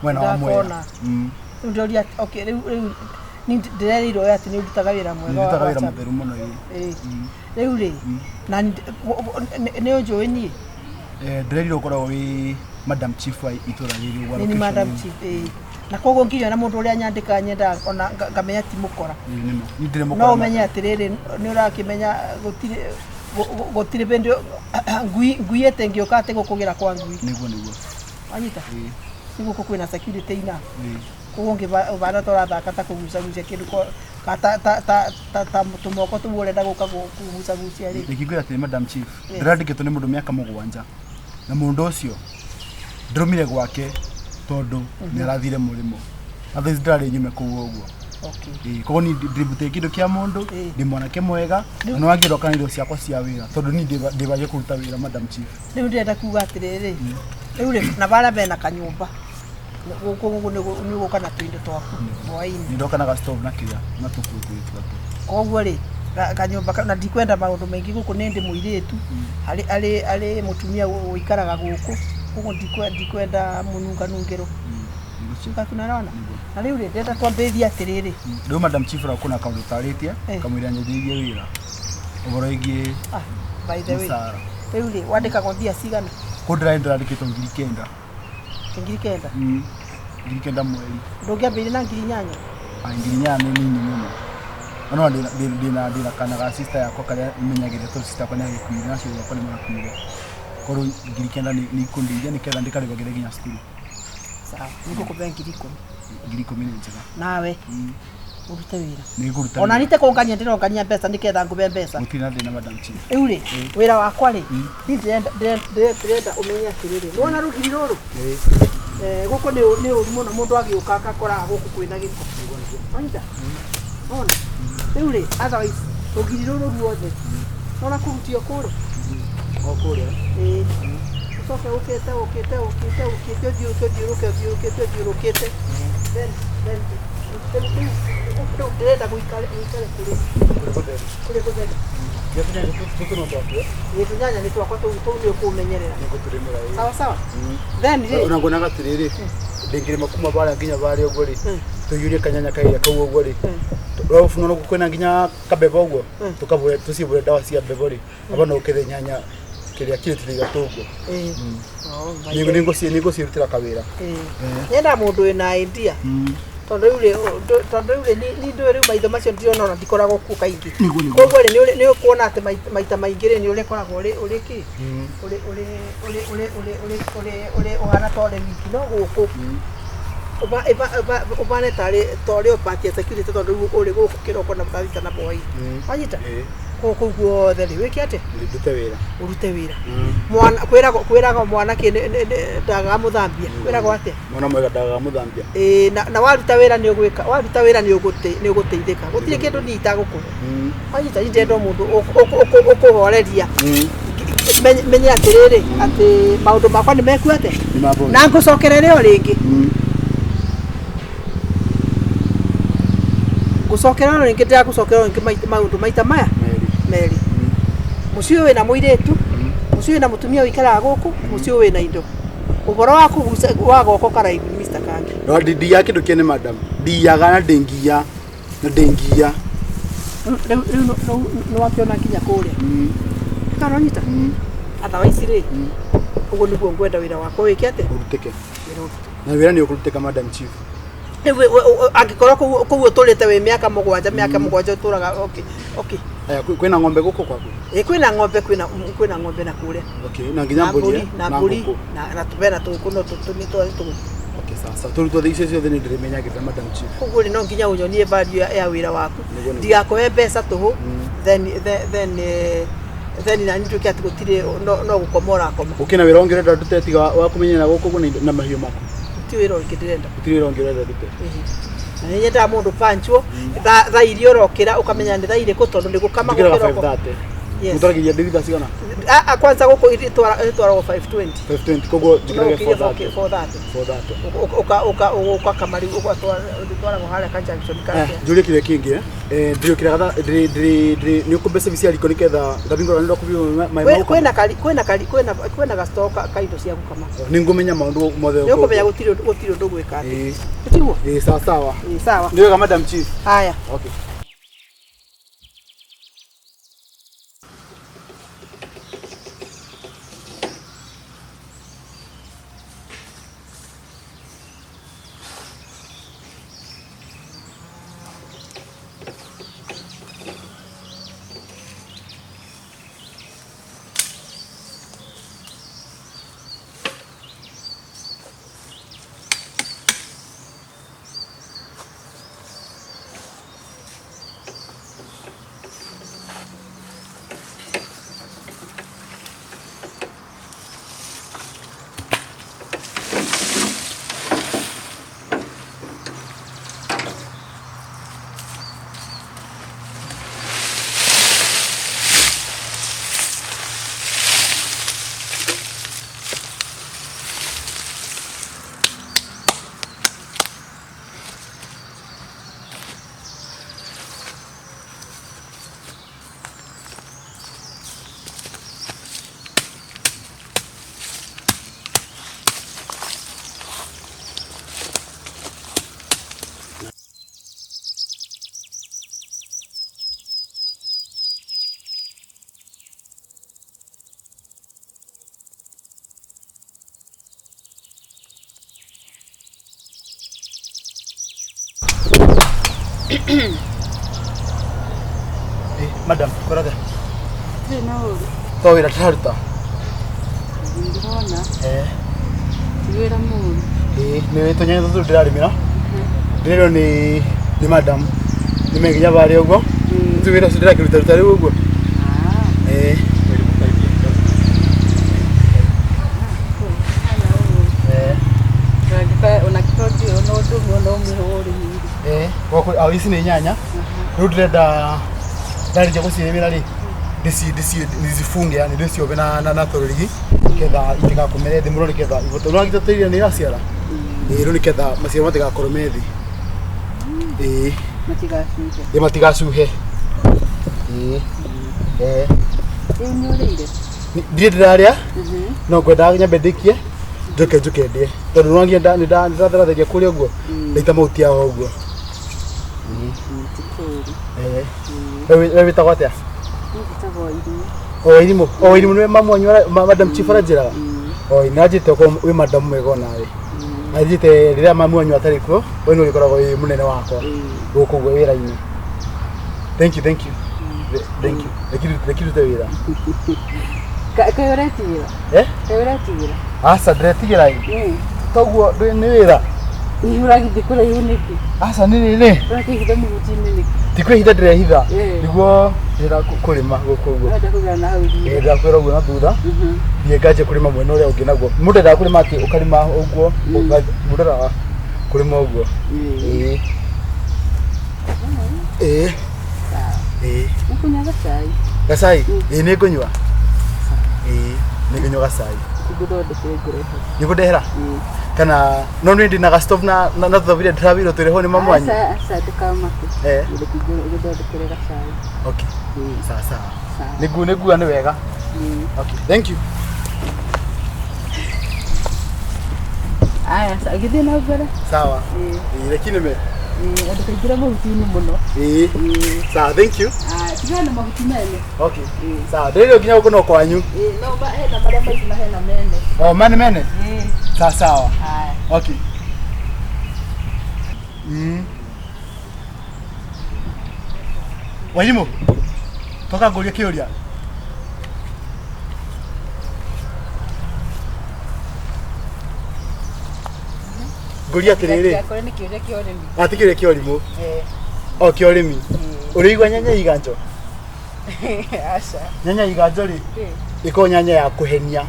mwena wa Mwea. Rĩu ndĩroria rĩu ndĩrerirwo atĩ nĩ ũrutaga wĩra mwega. Ndutaga wĩra mũtheru mũno. Rĩu-rĩ, na nĩ ũnjũĩ niĩ? Ndĩrerirwo ũkoragwo wĩ Madam Chief wa itũra rĩrĩ ũguo. Nĩ Madam Chief. Na koguo ngiriona mũndũ ũrĩa nyandĩka nyenda ona ngamenya ti mũkora. No ũmenye atĩrĩrĩ nĩ ũrakĩmenya gũtirĩ bĩndĩ ngui ĩtĩngĩũka atĩ gũkũgĩra kwa ngui. Nĩguo. Wanyita? Nĩguo kwĩna security ina. Koguo ũngĩbana ta ũrathaka ta kũgucagucia kĩndũ ta tũmoko tũu ũrenda gũka kũgucagucia-rĩ. Ndĩkĩngwĩra atĩ Madam Chief ndĩrandĩkĩtwo nĩ mũndũ mĩaka 7 na mũndũ ũcio ndĩrũmire gwake tondũ nĩ arathire mũrĩmo. Otherwise ndarĩ nyume kũu ũguo. Koguo niĩ ndĩributĩte kĩndũ kĩa mũndũ, ndĩ mwanake mwega, na nĩ wangĩenda kanitho ciakwa cia wĩra tondũ niĩ ndĩbagie kũruta wĩra Madam Chief. Rĩu ndĩrenda kuuga atĩrĩrĩ, rĩu na bara bena kanyũmba. Gũkũ nĩ ũgũka na tũindo twaku hwaĩ-inĩ. Nĩndoka na gacitovu na kĩrĩa na tũkũngũĩ tũtũ. Koguo-rĩ kanyũmba na ndikwenda maũndũ maingĩ gũkũ nĩ ndĩ mũirĩtu arĩ mũtumia ũikaraga gũkũ. Koguo ndikwenda mũnunganungĩro. Ciuka tunaona. Na rĩu-rĩ ndĩrenda twambĩrĩrie atĩrĩrĩ. Rĩu Madam Chief kuna kaũndũ tarĩtie kamwĩra nyendeirie wĩra. Ũhoro wĩgiĩ by the way. Rĩu-rĩ wandĩkagwo mbia cigana? Kũu ndĩrandĩkĩtwo 9,000. 9,000? 9,000 mweri. Ndũngĩambĩrĩria na 8,000? 8,000 nĩ nini mũno. No ndĩna kana ga sister yakwa karĩa menyagĩrĩra tondũ sister yakwa nĩ agĩkuire na ciothe yakwa nĩ marakuire. Korwo 9,000 nĩ ikũndeithia nĩgetha ndĩkarĩbagĩre nginya cukuru. Sawa, nĩngũkũbea 10,000. 10,000 nĩ njega. Nawe urute wĩra. Nĩngũruta. Ona nite kũngania ndĩrongania mbeca nĩgetha ngũbe mbeca. Gũtirĩ na thĩna Madam Chief. Rĩu-rĩ wĩra wakwa-rĩ ndĩrenda ũmenye atĩrĩrĩ. Nĩwona rũgiri rũrũ? Gũkũ nĩ ũru mũno mũndũ agĩũka agakoraga gũkũ kwĩna gĩko. Wanyita? Ona rĩu-rĩ otherwise rũgiri rũrũ ruothe nona kũrutio kũrĩa. Kũrĩa? Ucoke ũkĩte ũthiũrũkĩte. Then ndĩrenda gũikare kũrĩ gũtheru. Tũnyanya nĩ twakwa tũu nĩ ũkũmenyerera. Sawa. Then ona ngonaga atĩrĩrĩ ndĩngĩrĩma kuma barĩa nginya barĩa ũguo-rĩ tũiyũrie kanyanya kairĩa kau ũguo-rĩ rabu no kwĩna nginya kabeba ũguo tũcibũre ndawa cia mbebo-rĩ aba no ũkethe nyanya kĩrĩa kĩrĩtire igatũngwo. Nĩngũciĩrutĩra kawĩra. Nyenda mũndũ wĩna idea. Tondũ rĩu nĩ ndũĩ rĩu maitho macio ndirona ona ndikoragwo kuo kaingĩ. Koguo-rĩ nĩ ũkuona atĩ maita maingĩ-rĩ nĩ ũrĩkoragwo ũrĩ kĩ? Ũrĩ ũhana ta ũrĩ wiki no gũkũ. Ũbane ta ũrĩ part ya security tondũ rĩu ũrĩ gũkũ kĩroko na mũtathita na hwaĩ-inĩ. Wanyita? Koko guothe ri wiki ate ndute wira urute wira mwana kwiraga mwana ki ndaga muthambia kwiraga ate mwana mwega ndaga muthambia na waruta wira ni ugwika waruta wira ni uguteithika gutire kindu ni itaguku anyita ndo mundu ukuhoreria menya atiriri ati maundu makwa ni meku ate na ngucokerere o ringi gucokerera o ringi ndagucokerera o ringi maundu maita maya Meri mucio we na muiretu mucio na mutumia wikara guku mucio we na indo uboro waku wa goko karaibu Mr. Kangi no didi yake ndukene madam diyaga na dengia no wakiona kinya kuria kana nyita otherwise ri ugo niguo ngwenda wira wako wiki ate uruteke na wira ni ukuruteka madam chief agikorwo kuguo turite we miaka mugwanja turaga okay kwina ng'ombe guko kwaku kwina ng'ombe na kule na nginya mburi na tubena tuku no tutumito tu sasa turuto thice ciothe ni ndirimenya gita madam chief kuguo no nginya unyonie value ya wira waku ndigakoe mbeca tuhu then na nituke ati gutire no gukomora koma ukina wira ongerenda ndute tiga wa kumenyera guko na mahiu mako ti wira ongerenda ndute na nyenda mundu pancho tha irio rokira ukamenya ndi tha ile ko tondu ndigukama gukira mutaragiria ndigitha cigana kwanza guko itwara 520 kogo jikirage for that uka kamari utwara muhale kanja kishomika juri kile kingi ndio kiraga ni ukubesa bisiali ko niketha ndabingo ndo kubyo mai kwena ga stock kaido cia gukama ningumenya maundu mothe uko kumenya gutiro ndugwika tiguo sawa ndio kama madam chief haya okay madam brother no to wira tarta ndona wira mu ni wetu nyenzo tu ndirarimira rero ni madam nimeginya bari ugo tu wira sidira kiruta tari ugo ona kitoti ono ndumu ono mihori wako au isi ni nyanya rudreda ndari je guciremira ri ndicifunge yani ndicio na tororigi ketha itigakomere thi muno niketha igoto no agitoteire ni aciara ro niketha maciaro matigakorwo methi matigacuhe ni urire ndie ndiraria no ngwenda nyambe ndikie njuke ndie tondu nwangia ndatheratheria kuria uguo ndaita mauti yao uguo wewe witagwo atia irimu ni mamu madam chief arajira najite ko wi madam mwego nawe najite rira mamu wanyu atari kuo we no rikoragwo wi munene wakwa guku gwe wira-ini thank you lekiru te wira kayuretigira kayuretigira asa ndretigira toguo ni wira Ni uragithie kura yuniki. Asa nini? Urakihitha muguti-inĩ niki. Tikwihitha ndĩrehitha. Niguo ndĩra kũrĩma gũkũ ũguo. Ndĩrenda kũgera na hau thutha. Ndakwĩra ũguo na thutha. Thiĩ nganje kũrĩma mwena ũrĩa ũngĩ naguo. Mũndũ ndendaga kũrĩma atĩ ũkarĩma ũguo. Mũndũ ndendaga kũrĩma ũguo. Nĩkũnyua gacai. Gacai? Nĩngũnyua. Nĩngũnyua gacai. Ngũthondekere ngũrehe. Nĩngũndehera? Kana no nĩ ndĩ na gastove na tũthaburia ndĩrabĩirwo twĩrehwo nĩ mamu wanyu? Aca ndũkamake. Ngũthondekere gacai. Okay. Sawa. Nĩngua nĩ wega. Okay. Thank you. Aya, githĩ na mbere. Sawa. Reki nĩme. Andũ kaingĩra mahuti-inĩ mũno. Sawa, thank you. Tiga na mahuti mene. Okay. Sawa, ndĩrĩ nginya gũkũ no kwanyu. No hena marĩa maingĩ na hena mene. Mene? Sawa. Okay. Wairimu, toka ngũrie kĩũria. Ngũria atĩrĩrĩ. Kĩakore nĩ kĩũria kĩa ũrĩmi. Ati kĩũria kĩa ũrimũ. O kĩa ũrĩmi. Ũrĩigua nyanya iganjo? Aca. Nyanya iganjo rĩ? Ĩkoragwo nyanya ya kũhenia,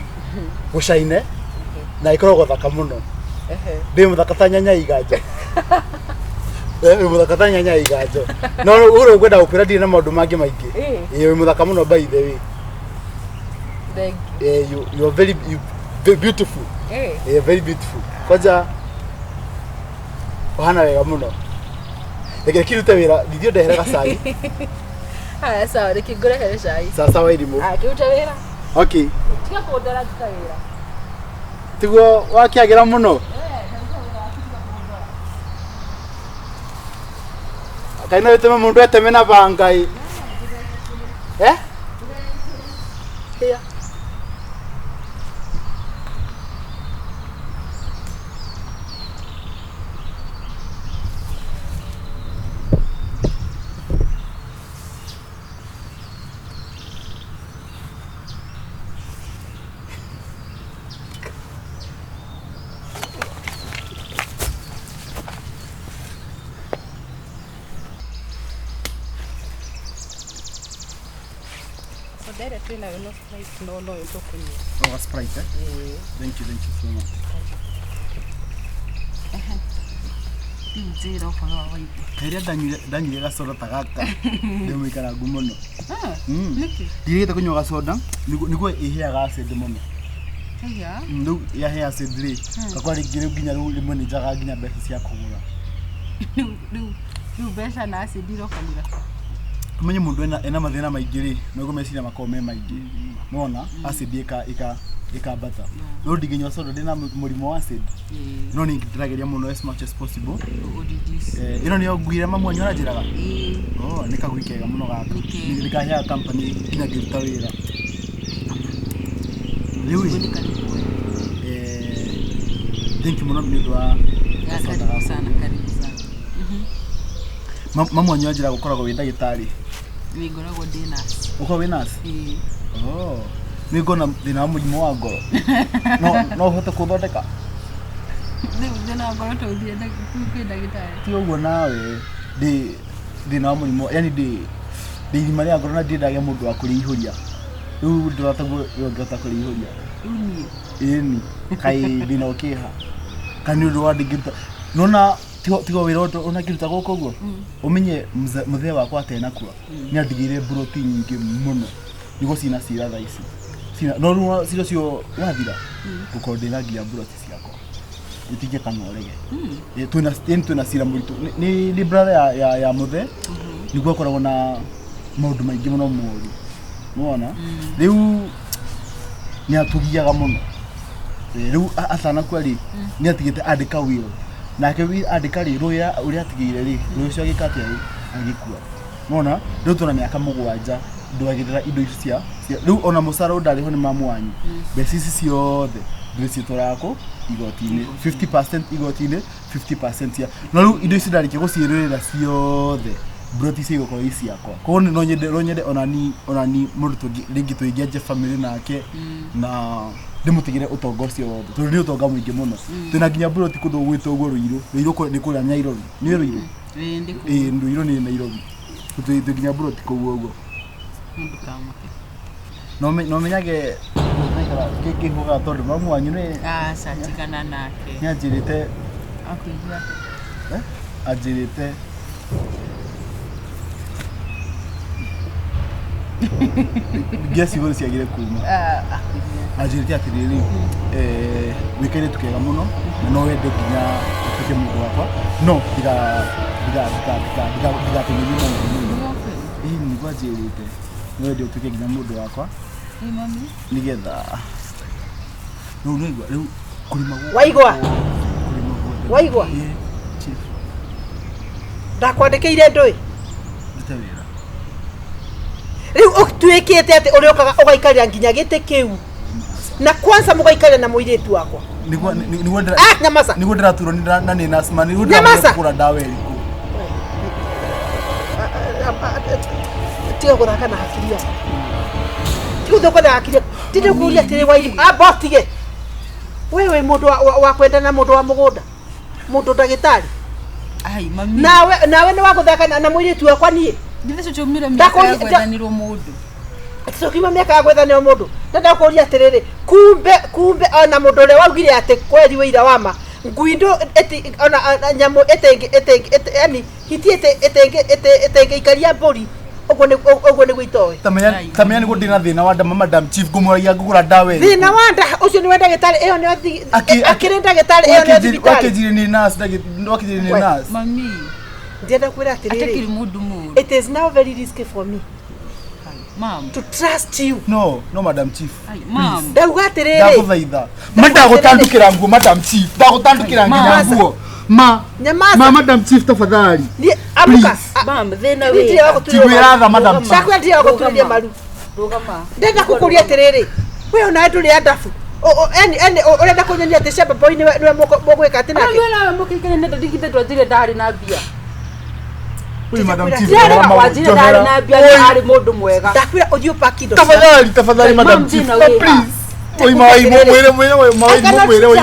gũcaine, na ĩkoragwo thaka mũno. Ndĩ mũthaka ta nyanya iganjo. Mũthaka ta nyanya iganjo. No ũrĩa ũkwenda gũkwĩra ndirĩ na maũndũ mangĩ maingĩ. Wĩ mũthaka mũno by the way. Thank you. You are very beautiful. Very beautiful. Kwanza ohana wega mũno. Reke kirute wĩra, thithio ndehere gacai. Aya, sawa, reke ngũrehere cai. Sawa Irimũ. Kĩrute wĩra. Okay. Tiga kũndora nduta wĩra. Tiguo wakĩagĩra mũno. Kaĩ no wĩtũme mũndũ ateme na banga ĩ. Hĩa. Dada tena no Sprite no itokunywa. Oh, Sprite. Thank you so much. Nzira kwa wapi? Kaira danyire gasoda tagaka. Ndemo ikara gumono. Niki. Ndirigite kunywa gasoda niguo iheaga acid muno. Haya. Ndu ya hair acid ri. Gakwari ngire nginya rimwe ni njaga nginya mbeca cia kugura. Ndu mbeca na acid irokanira. Kumenye mundu ena mathina maingĩ rĩ no gũmeciria makome maingĩ mona acid ikambata no ndinginywa soda ndina mũrimũ wa acid no nĩ ndĩrageria mũno as much as possible ĩno nĩyo nguire mamu wanyu aranjĩraga nĩ kagui kega mũno gaka nĩkaheaga company nginya ngĩruta wĩra rĩu thank you mũno nĩ ũndũ wa karibu sana mamu wanyu anjĩra gũkoragwo wĩ ndagĩtarĩ ngoragwo ndĩ nurse uko wĩ nurse nĩ ngona thĩna wa mũrimũ wa ngoro no ũhote kũthondeka thĩna wa ngoro tũthiĩ ndagĩtarĩ ti ũguo nawe thĩna wa mũrimũ yani ndĩ irima rĩa ngoro na ndĩendagia mũndũ wa kũrĩihũria rĩu ndĩrataguo ngĩhota kũrĩihũria ĩni kaĩ thĩna ũkĩha kana nĩ ũndũ wa ndingĩruta nona tigo wĩra ũnakĩruta gũkũ ũguo ũmenye mũthee wakwa atenakua nĩ andigĩire mburoti nyingĩ mũno nĩguo cina cira thaa ici no cira cio wathira gũkorwo ndĩna nginya mburoti ciakwa itingĩkana ũrege twĩna cira mũritũ nĩ brother ya mũthee nĩguo akoragwo na maũndũ maingĩ mũno moru nĩwona rĩu nĩ atũgiaga mũno rĩu atanakua rĩ nĩ atigĩte andĩka will nake andĩka rĩ rũya ũrĩa atigĩire rĩ rũcio agĩkatĩa agĩkua nona rĩu tũna mĩaka 7 ndwagĩrĩra indo ici cia rĩu ona mũcara ndarĩho nĩ mamu wanyu mbeca ici ciothe ndĩcitwarako igoti-inĩ 50% igoti-inĩ 50% cia no rĩu indo ici ndarĩkia gũciĩrĩra ciothe broti cigo kwa isi yakwa ko no nyende onani mundu ringi tuingeje family nake na ndimutigire utongocio wothe tu ni utonga mwingi muno tuna nginya broti kundu gwito ugo ruiru ko ni kula Nairobi ni ruiru ruiru ni Nairobi tu nginya broti ko ugo no menyage kiki ngoga tondu mamu wanyu ni satigana nake nyajirite akuigia ajirite gesi gori ciagire kuma ajirite atiriri wikere tukega muno no wende nginya tuke mundu wakwa no diga tunyinyi muno ni gwajirite no wende tuke nginya mundu wakwa mami nigetha no riu kurima waigwa ndakwandikiire ndui nditawira riu utwikite ati uri okaga ugaikarira nginya gite kiu na kwanza mugaikarira na muiritu wakwa niguo nyamasa niguo ndiraturo na ni nasma niguo ndirakura dawa iriku tiga guthaka na hakiri yako tiga guthaka na hakiri tinde kuria tiri wairimu botige wewe mundu wa kwenda na mundu wa mugunda mundu ndagitari ai mami nawe ni waguthaka na muiritu wakwa nie ndithe chumire miaka ya gwethanirwo mundu Tukima miaka ya gwethanirwo mundu ndenda kuria atiriri kumbe ona mundu ule waugire ati kweli wira wama nguindo eti ona nyamu etenge yani hitiete etenge ikaria mburi ogwo ni gwitoe tamenya ni gudina thina wa madam chief gumuria ngugura dawe thina wanda ucio ni wenda gitari iyo ni akirenda gitari iyo ni thikari wakijiri ni nas wakijiri ni nas mami ndienda kwira atiriri atakiri mundu it is now very risky for me mom to trust you no madam chief ai mom ndauga atiriri ndaguthaitha ndagutandukira nguo madam chief ndagutandukira nginya nguo nyamaza madam chief tafadhali amuka mom thina we tiwira madam chief sakwa ndio guturia maru rugama ndenda kukuria atiriri we ona nduri adafu eni urenda kunyonia ati shamba boy niwe mogweka ati nake na mukikene nenda digite twatire ndari na bia we madam chief wajire ndari na bia ari mundu mwega ndakwira uthio pakindo tafadhali madam chief please oi mwire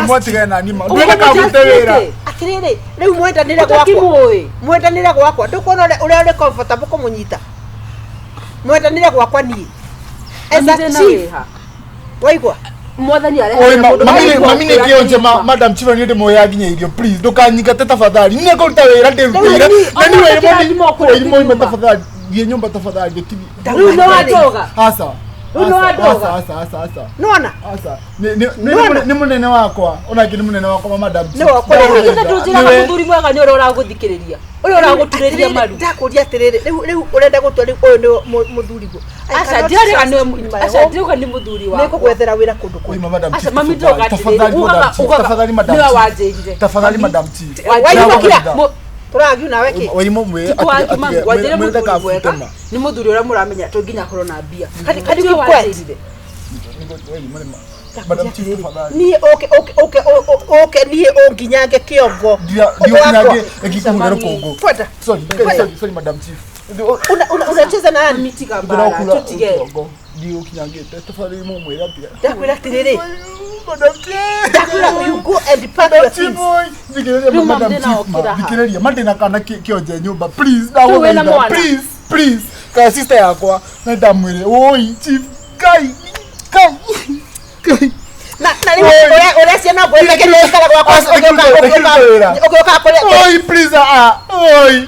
mwatiga na nima ndeka kabutewera atiriri riu mwendanire gwakwa ndukona uri comfortable kumunyita mwendanire gwakwa nie eza chief waigwa mwathani mami ni kionje madam chief ni ndimo ya ginya irio please ndukanyingate tafadhali ni kuruta wira ndivira na ni wewe mo tafadhali ye nyumba tafadhali nditibi riu no atoga hasa nona asa ni munene wakwa onake ni munene wakwa madam ni wakwa kita tujira muthuri mwega ni uri uraguthikiriria uri uraguturiria maru ndakuria atiriri riu urenda gutwa riu uyu ni muthuri go aca ndiuga ni muthuri wa niko gwethera wira kundu kwa madam chief aca mami ndoga tafadhali madam niwe wanjirire tafadhali madam chief waigwa turagiu nawe ki waimo mwe wajire muthuri mwega ni muthuri ura muramenya tunginya korwo na bia kadi kwetire madam chief tafadhali ni okay ni onginyange kiongo ndio kinyange ekikuhura kongo fuata sorry madam chief unacheza na nani mitika bara tutige ndio kinyange tafadhali mumwira pia ndakwira tiriri madam chief ndakwira you go and pack your things Vikireria madam chief vikireria madina kana kionje nyumba please ka sister yakwa na ndamwire oi chief kai na ni ore ciana boy kile kala gwakwa ogoka kore oi please oi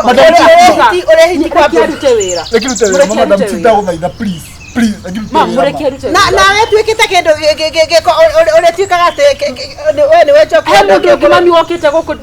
madam chief ore hiti kwa tutewira lekirutewira madam chief ndaguthaitha please na wewe twikite kindu ore twikaga ati we ni wechoka he mundu ungi mami wokite guku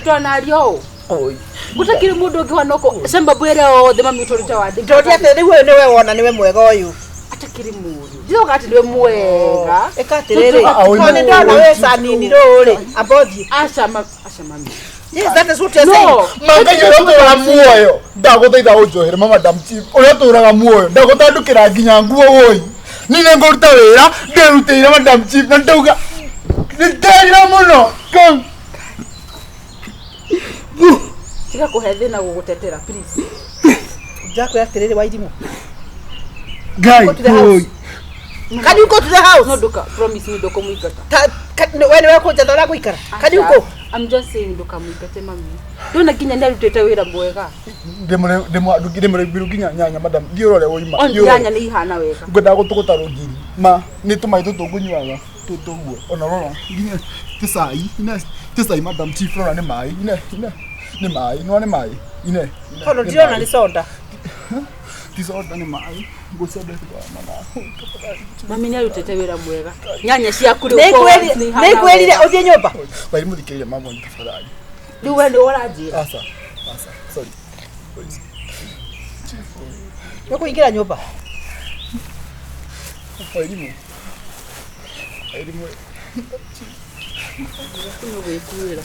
twanario oi gutakiri mundu ungi wanoko semba bwere othe mami turute wandi ndoria ati riu ni we wona ni we mwega uyu atakiri mundu ndiroga ati ni mwega ekatiriri kone ndona we sanini ruri abothi aca mami yes that is what you're saying mangayo uratura muoyo ndaguthaitha unjohere madam chief uria turaga muoyo ndagutandukira nginya nguo woi nine nguruta wira ndirutire madam chief na ndauga ndira muno kom tiga kuhe thina gugutetera please. Jako yatiriri Wairimu. Guy, boy. Can you go to the house? No, Doka, promise me Doka muikata. When we ko jatala guikara. Can you go? I'm just saying Doka muikate mami. Ndona kinya ndarutete wira mwega. Ndemure biruginya nyanya madam. Ndiorore woima. Nyanya ni ihana wega. Ngwenda gutuguta rugiri. Ma ni tumai tutungunywaga. Tutuguo. Ona rora. Nginya tisai. Tisai madam chief rora ni mai. Ni mai. No ni mai. Ine. Hono ndiona ni soda. Tisoda ni mai. Gusebe kwa mama. Mami ndarutete wira mwega. Nyanya cia kuri uko. Nĩkwĩrire ũthiĩ nyũmba. Wairimu thikĩrĩria mama ni tafadhali. Rĩu we nĩ ũranjĩra. Asa. Sorry. Nĩkũingĩra nyũmba. Wairimu. Nĩ gwĩkuĩra.